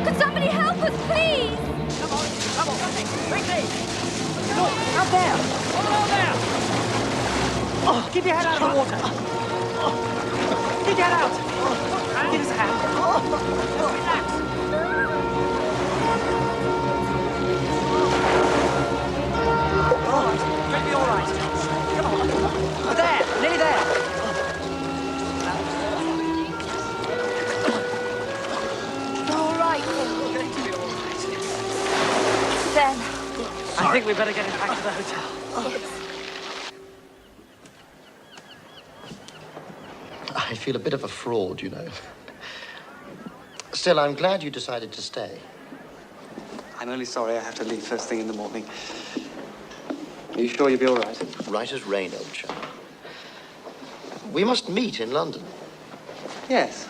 Could somebody help us, please? Come on, quickly! Look, up there! Over there! Oh, keep your head out of the water! Keep your head out! Give us a hand. Relax. You'll be all right. Come on. There, nearly there. All right. We're going to be all right. Then. I think we better get him back to the hotel. I feel a bit of a fraud, you know. Still, I'm glad you decided to stay. I'm only sorry I have to leave first thing in the morning. Are you sure you'll be all right? Right as rain, old chap. We must meet in London. Yes.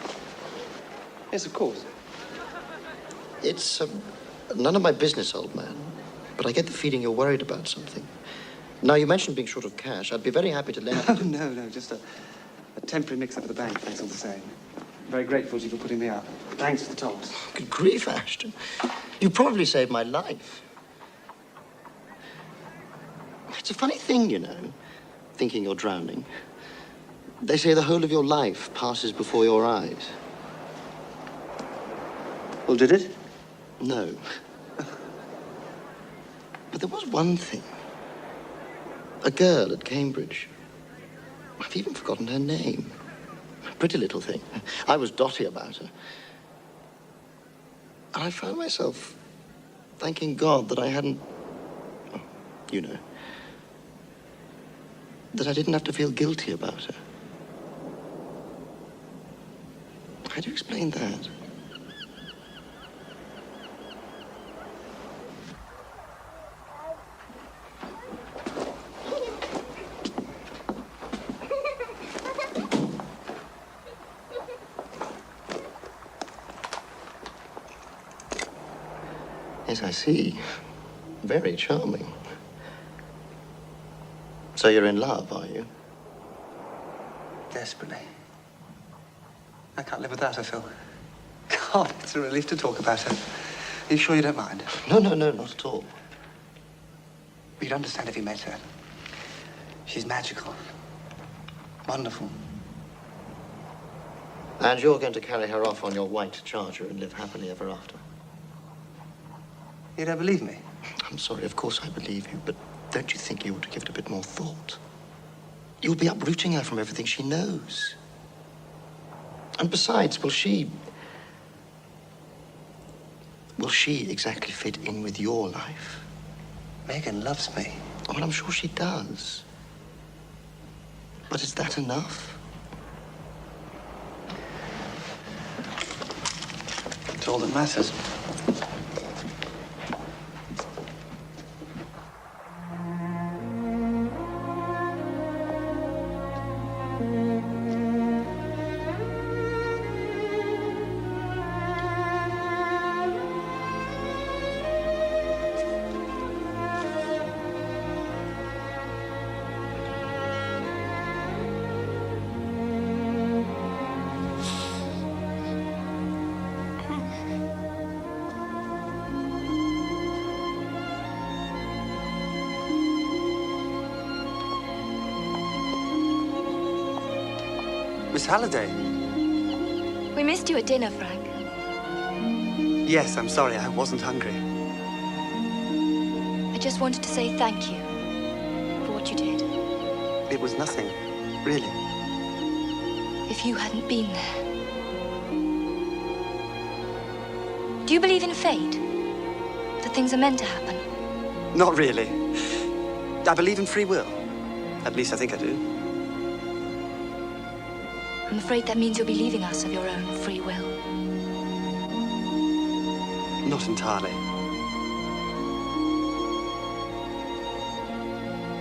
Yes, of course. It's none of my business, old man. But I get the feeling you're worried about something. Now, you mentioned being short of cash. I'd be very happy to lend... Oh, no, just a temporary mix-up at the bank, that's all the same. I'm very grateful to you for putting me up. Thanks for the tolls. Good grief, Ashton. You probably saved my life. It's a funny thing, you know, thinking you're drowning. They say the whole of your life passes before your eyes. Well, did it? No. But there was one thing. A girl at Cambridge. I've even forgotten her name. A pretty little thing. I was dotty about her. And I found myself thanking God that I hadn't... Oh, you know. That I didn't have to feel guilty about her. How do you explain that? Yes, I see. Very charming. So you're in love, are you? Desperately. I can't live without her, Phil. God, it's a relief to talk about her. Are you sure you don't mind? No, not at all. You'd understand if you met her. She's magical. Wonderful. And you're going to carry her off on your white charger and live happily ever after. You don't believe me? I'm sorry, of course I believe you, but don't you think you ought to give it a bit more thought? You'll be uprooting her from everything she knows. And besides, will she exactly fit in with your life? Megan loves me. Well, I'm sure she does. But is that enough? It's all that matters. Miss Halliday. We missed you at dinner, Frank. Yes, I'm sorry, I wasn't hungry. I just wanted to say thank you for what you did. It was nothing, really. If you hadn't been there. Do you believe in fate? That things are meant to happen? Not really. I believe in free will. At least I think I do. I'm afraid that means you'll be leaving us of your own free will. Not entirely.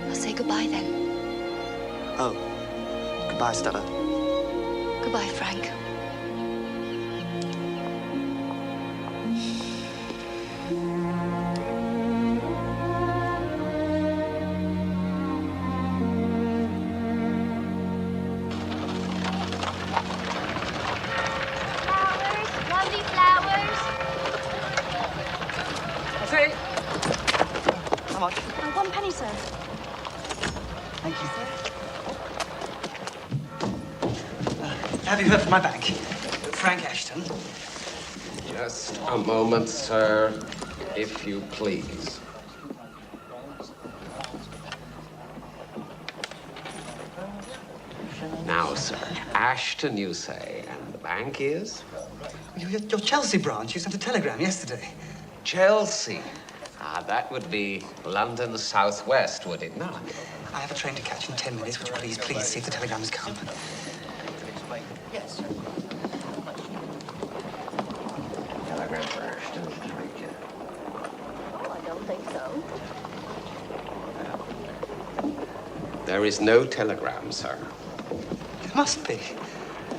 I'll say goodbye then. Oh. Goodbye, Stella. Goodbye, Frank. How much? 1 penny, sir. Thank you. Have you heard from my bank? Frank Ashton. Just a moment, sir, if you please. Now, sir, Ashton, you say, and the bank is? Your Chelsea branch. You sent a telegram yesterday. Chelsea. Ah, that would be London southwest, would it not? I have a train to catch in 10 minutes. Would you please see if the telegram has come? Yes, sir. Telegram for Ashton. Oh, I don't think so. There is no telegram, sir. It must be.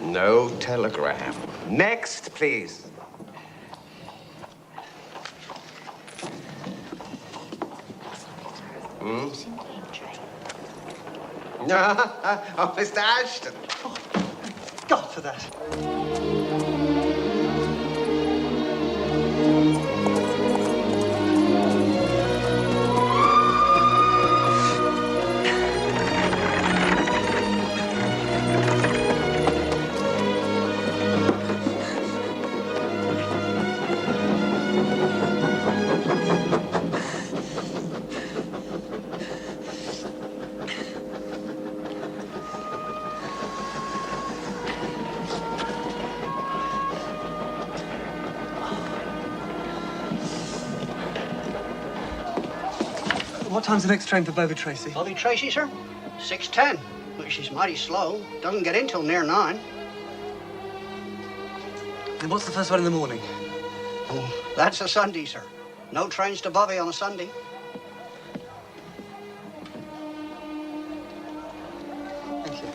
No telegram. Next, please. Hmm? Oh, Mr. Ashton. Oh, God for that. What time's the next train for Bovey Tracy? Bovey Tracy, sir? 6:10, which is mighty slow. Doesn't get in till near 9. And what's the first one in the morning? Oh, that's a Sunday, sir. No trains to Bovey on a Sunday. Thank you.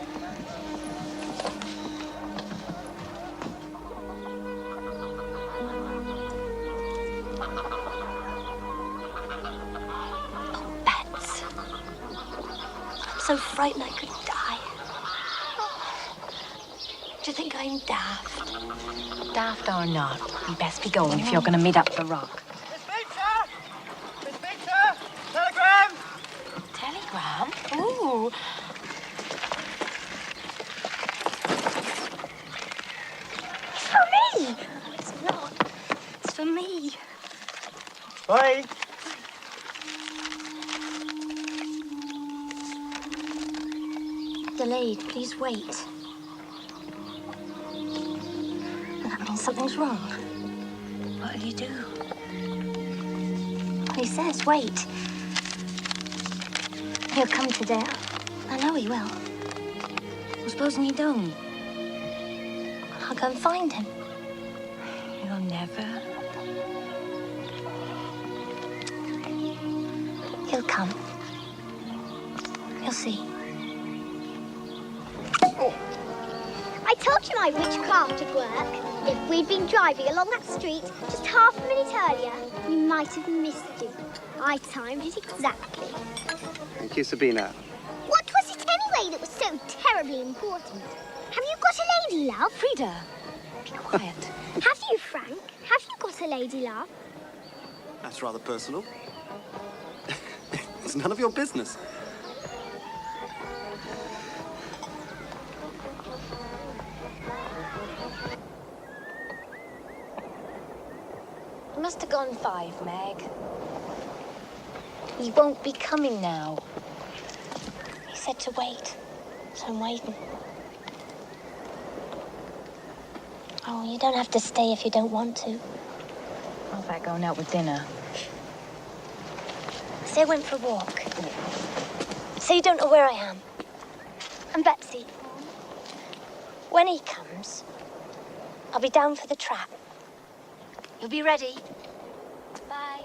So frightened I could die. Do you think I'm daft? Daft or not, we best be going if you're going to meet up the rock. Telegram! Telegram? Ooh, for me. Bye. Delayed, please wait. That means something's wrong. What'll you do? He says wait. He'll come today. I know he will. Well, supposing he don't? I'll go and find him. You'll never. He'll come. You'll see. I told you my witchcraft would work. If we'd been driving along that street just half a minute earlier, we might have missed you. I timed it exactly. Thank you, Sabina. What was it anyway that was so terribly important? Have you got a lady love? Frida, be quiet. Have you, Frank? Have you got a lady love? That's rather personal. It's none of your business. He must have gone 5, Meg. He won't be coming now. He said to wait, so I'm waiting. Oh, you don't have to stay if you don't want to. What about going out with dinner? Say I went for a walk. Say you don't know where I am. And Betsy, when he comes, I'll be down for the trap. You'll be ready. Bye.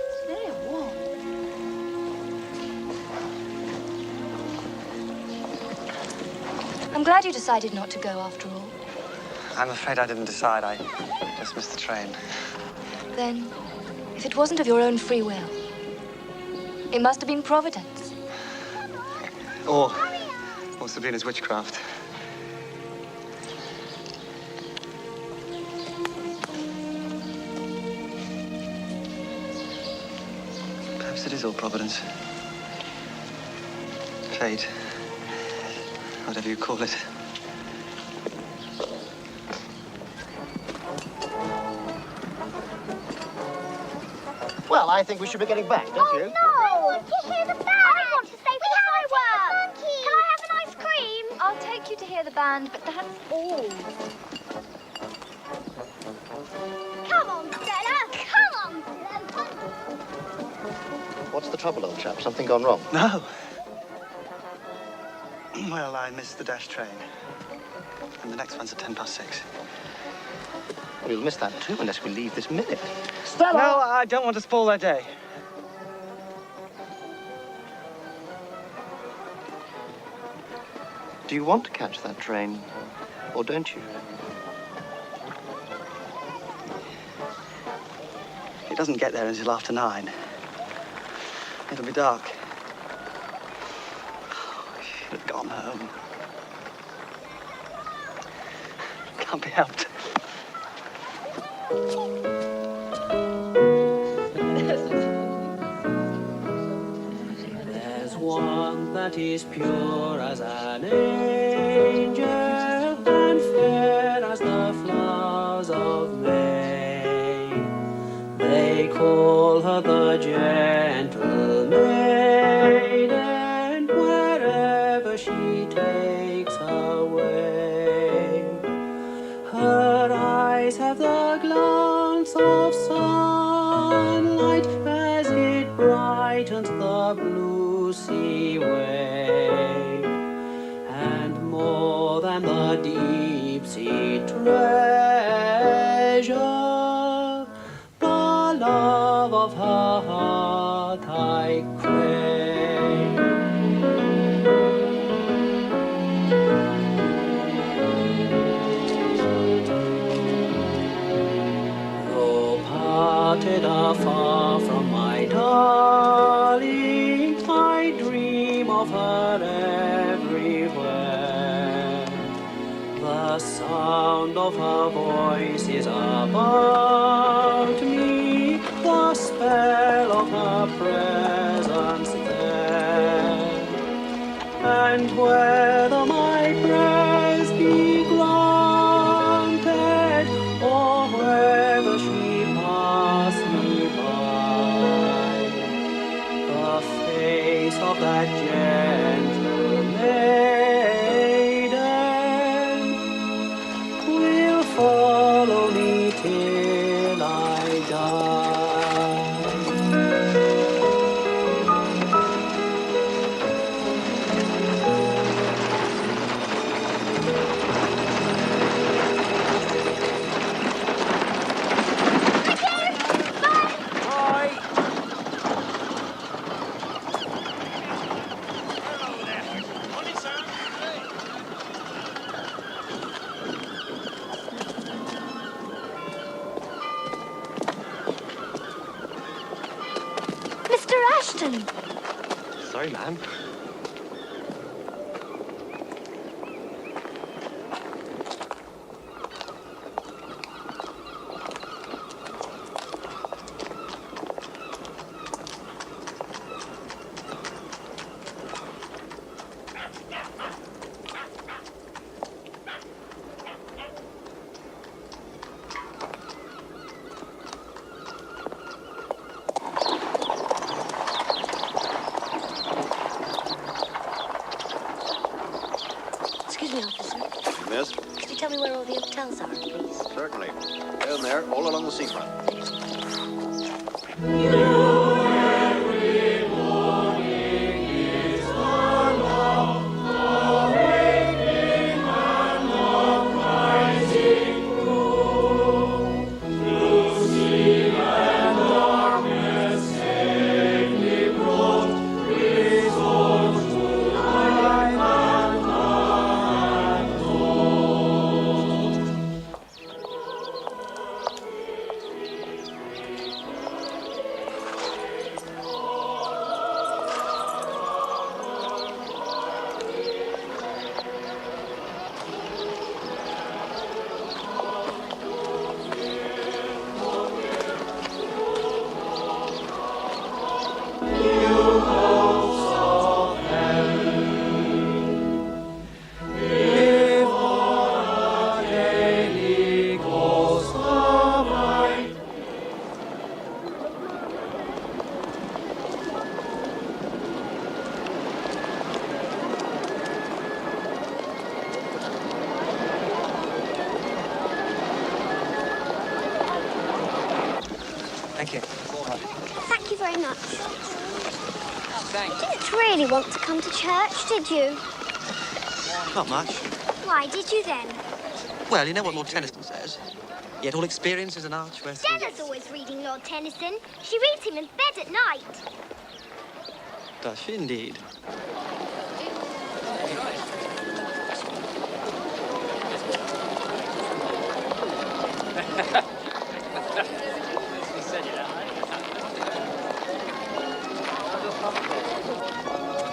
It's very warm. I'm glad you decided not to go after all. I'm afraid I didn't decide. I just missed the train. Then, if it wasn't of your own free will, it must have been Providence. Or Sabina's witchcraft. Perhaps it is all Providence. Fate. Whatever you call it. Well, I think we should be getting back, don't you? No! I want to hear the band! I want to stay for fireworks! Can I have an ice cream? I'll take you to hear the band, but that's all. Come on, Stella! Come on, Stella! What's the trouble, old chap? Something gone wrong? No. Well, I missed the dash train. And the next one's at 6:10. We'll miss that too unless we leave this minute. Stella! No, I don't want to spoil their day. Do you want to catch that train, or don't you? It doesn't get there until after 9. It'll be dark. Oh, I should have gone home. Can't be helped. There's one that is pure as an angel and fair as the flowers of May. They call her the gentle maiden wherever she takes her way. Her eyes have the glance of sunlight as it brightens the blue sea wave, and more than the deep sea treasure, the love of her heart I crave. Though parted afar from my darling, I dream of her everywhere. The sound of her voice is about me, the spell of her presence there. And whether my prayers be granted, or whether she pass me by, the face of that gentle maiden will follow me till I die. Mr. Ashton! Sorry, ma'am. Excuse me, officer. Miss? Could you tell me where all the hotels are, please? Certainly. Down there, all along the seafront. Thank you. Thank you very much. Thanks. You didn't really want to come to church, did you? Not much. Why did you then? Well, you know what Lord Tennyson says. Yet all experience is an arch where... Stella's always reading Lord Tennyson. She reads him in bed at night. Does she indeed?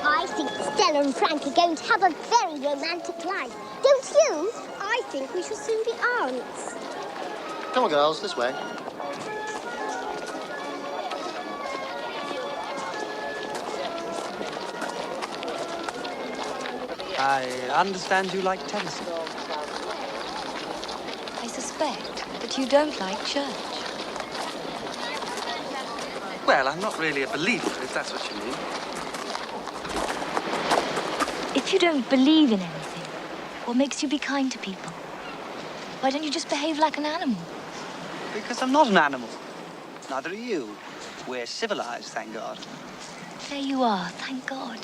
I think Stella and Frank are going to have a very romantic life. Don't you? I think we shall soon be aunts. Come on, girls, this way. I understand you like Tennyson. I suspect that you don't like church. Well, I'm not really a believer, if that's what you mean. If you don't believe in anything, what makes you be kind to people? Why don't you just behave like an animal? Because I'm not an animal. Neither are you. We're civilized, thank God. There you are, thank God.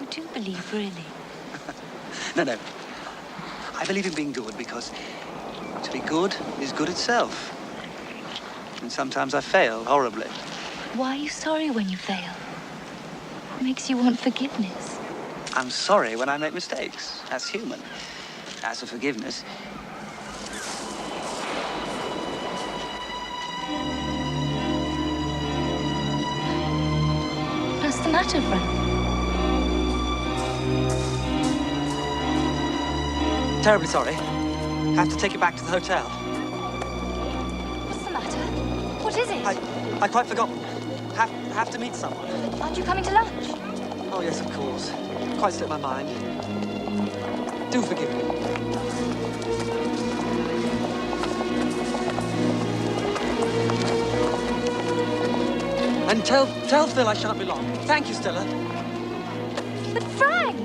You do believe, really. No. I believe in being good because to be good is good itself. And sometimes I fail horribly. Why are you sorry when you fail? What makes you want forgiveness? I'm sorry when I make mistakes. That's human. As for forgiveness... What's the matter, Frank? Terribly sorry. Have to take you back to the hotel. What's the matter? What is it? I quite forgot. Have to meet someone. Aren't you coming to lunch? Oh, yes, of course. quite slipped my mind. Do forgive me. And tell Phil I shan't be long. Thank you, Stella. But Frank!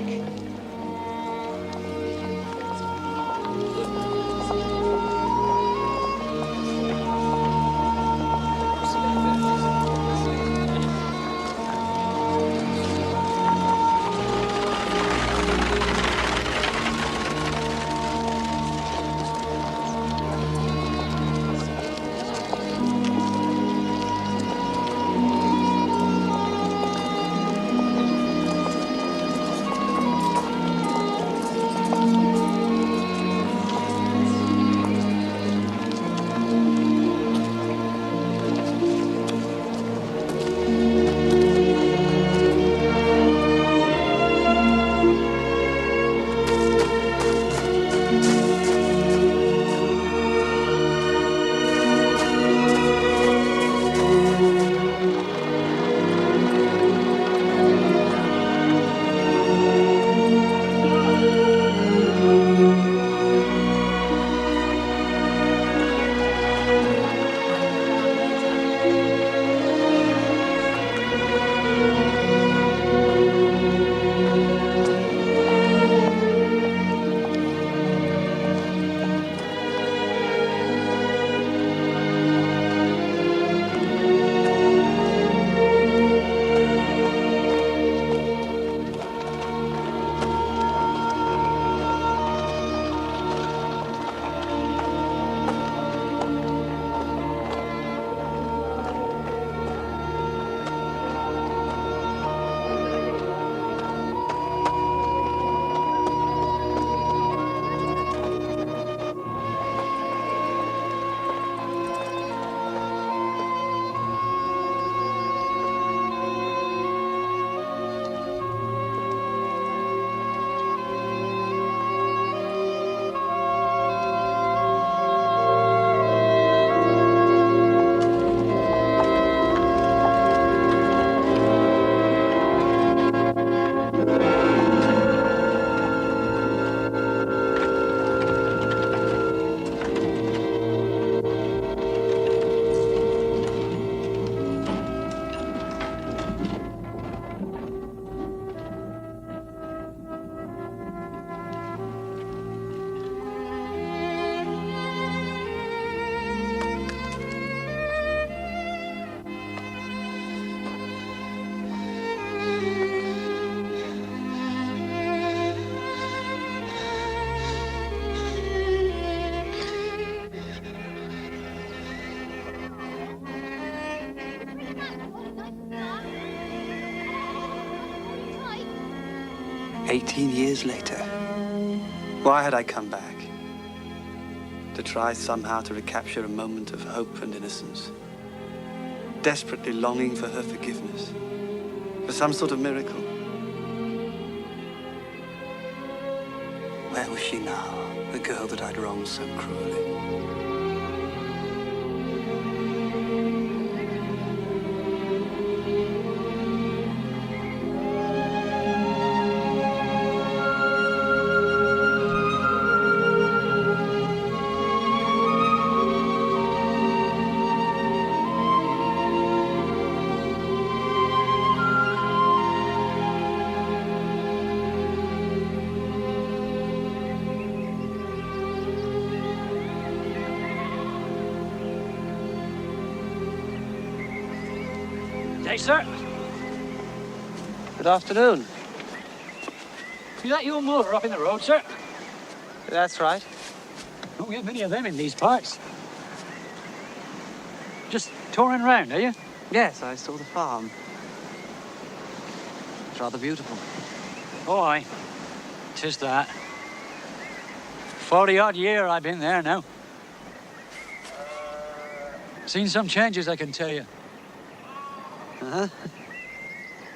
Years later, why had I come back? To try somehow to recapture a moment of hope and innocence, desperately longing for her forgiveness, for some sort of miracle. Where was she now, the girl that I'd wronged so cruelly? Hey, sir. Good afternoon. Is that your motor up in the road, sir? That's right. Don't get many of them in these parts. Just touring around, are you? Yes, I saw the farm. It's rather beautiful. Oh, aye. 'Tis that. 40-odd year I've been there now. Seen some changes, I can tell you. Uh-huh.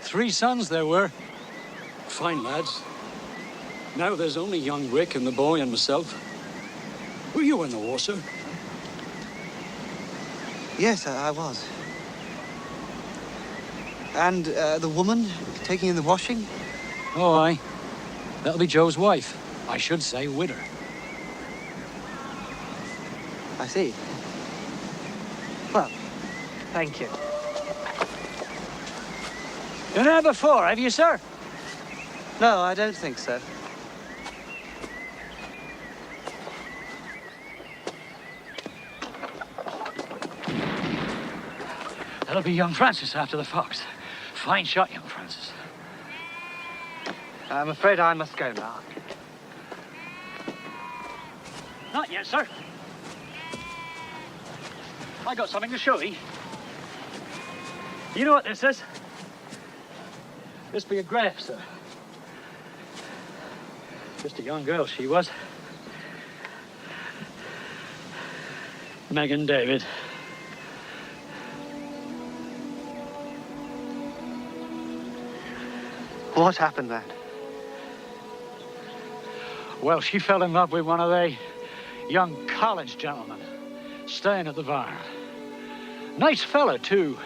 3 sons there were. Fine lads. Now there's only young Rick and the boy and myself. Were you in the war, sir? Yes, I was. And the woman taking in the washing? Oh, aye. That'll be Joe's wife. I should say widder. I see. Well, thank you. Been here before, have you, sir? No, I don't think so. That'll be young Francis after the fox. Fine shot, young Francis. I'm afraid I must go now. Not yet, sir. I got something to show you. You know what this is? This be a grave, sir. Just a young girl she was. Megan David. What happened then? Well, she fell in love with one of the young college gentlemen staying at the barn. Nice fella, too,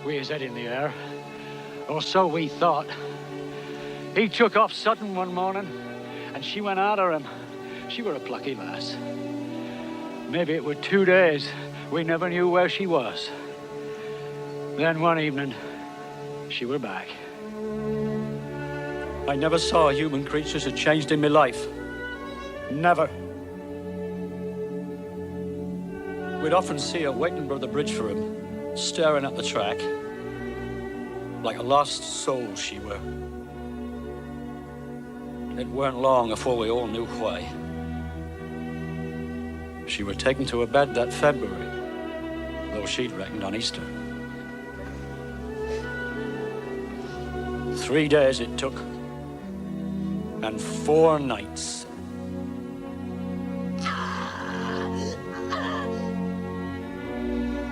with his head in the air. Or so we thought. He took off sudden one morning, and she went after him. She were a plucky lass. Maybe it were 2 days. We never knew where she was. Then one evening, she were back. I never saw a human creature so changed in my life. Never. We'd often see her waiting by the bridge for him, staring at the track. Like a lost soul she were. It weren't long afore we all knew why. She were taken to her bed that February, though she'd reckoned on Easter. 3 days it took, and 4 nights.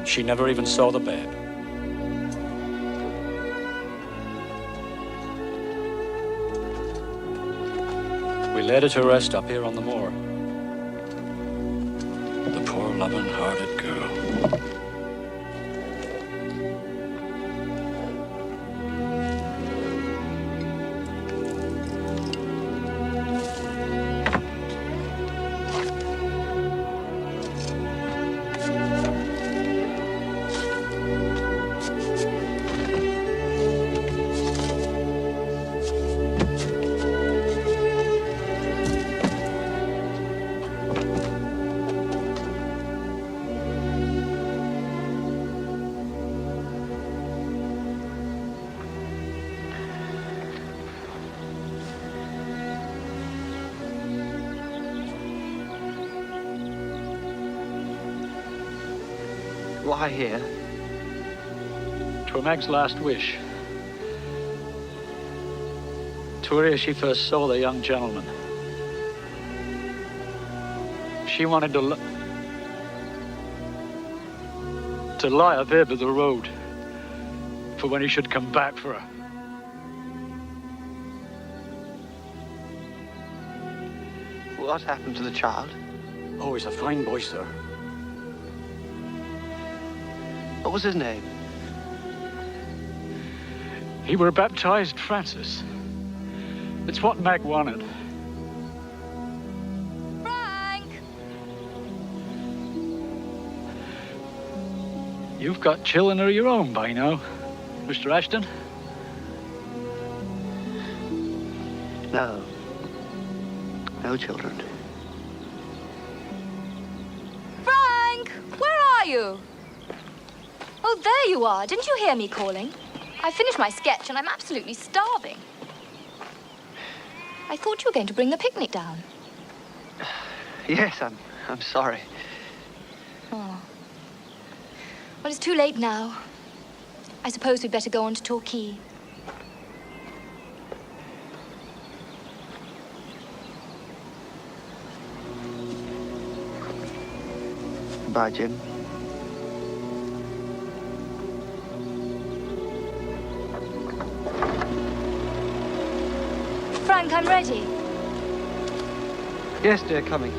She never even saw the babe. We laid her to rest up here on the moor. The poor, loving-hearted girl. Why here? 'Twere Meg's last wish. 'Twere here she first saw the young gentleman. She wanted to lie a bit of the road for when he should come back for her. What happened to the child? Oh, he's a fine boy, sir. What was his name? He were baptized Francis. It's what Meg wanted. Frank! You've got children of your own by now, Mr. Ashton. No. No children. Frank! Where are you? Oh, there you are. Didn't you hear me calling? I finished my sketch and I'm absolutely starving. I thought you were going to bring the picnic down. Yes, I'm sorry. Oh. Well, it's too late now. I suppose we'd better go on to Torquay. Bye, Jim. Frank, I'm ready. Yes, dear, coming.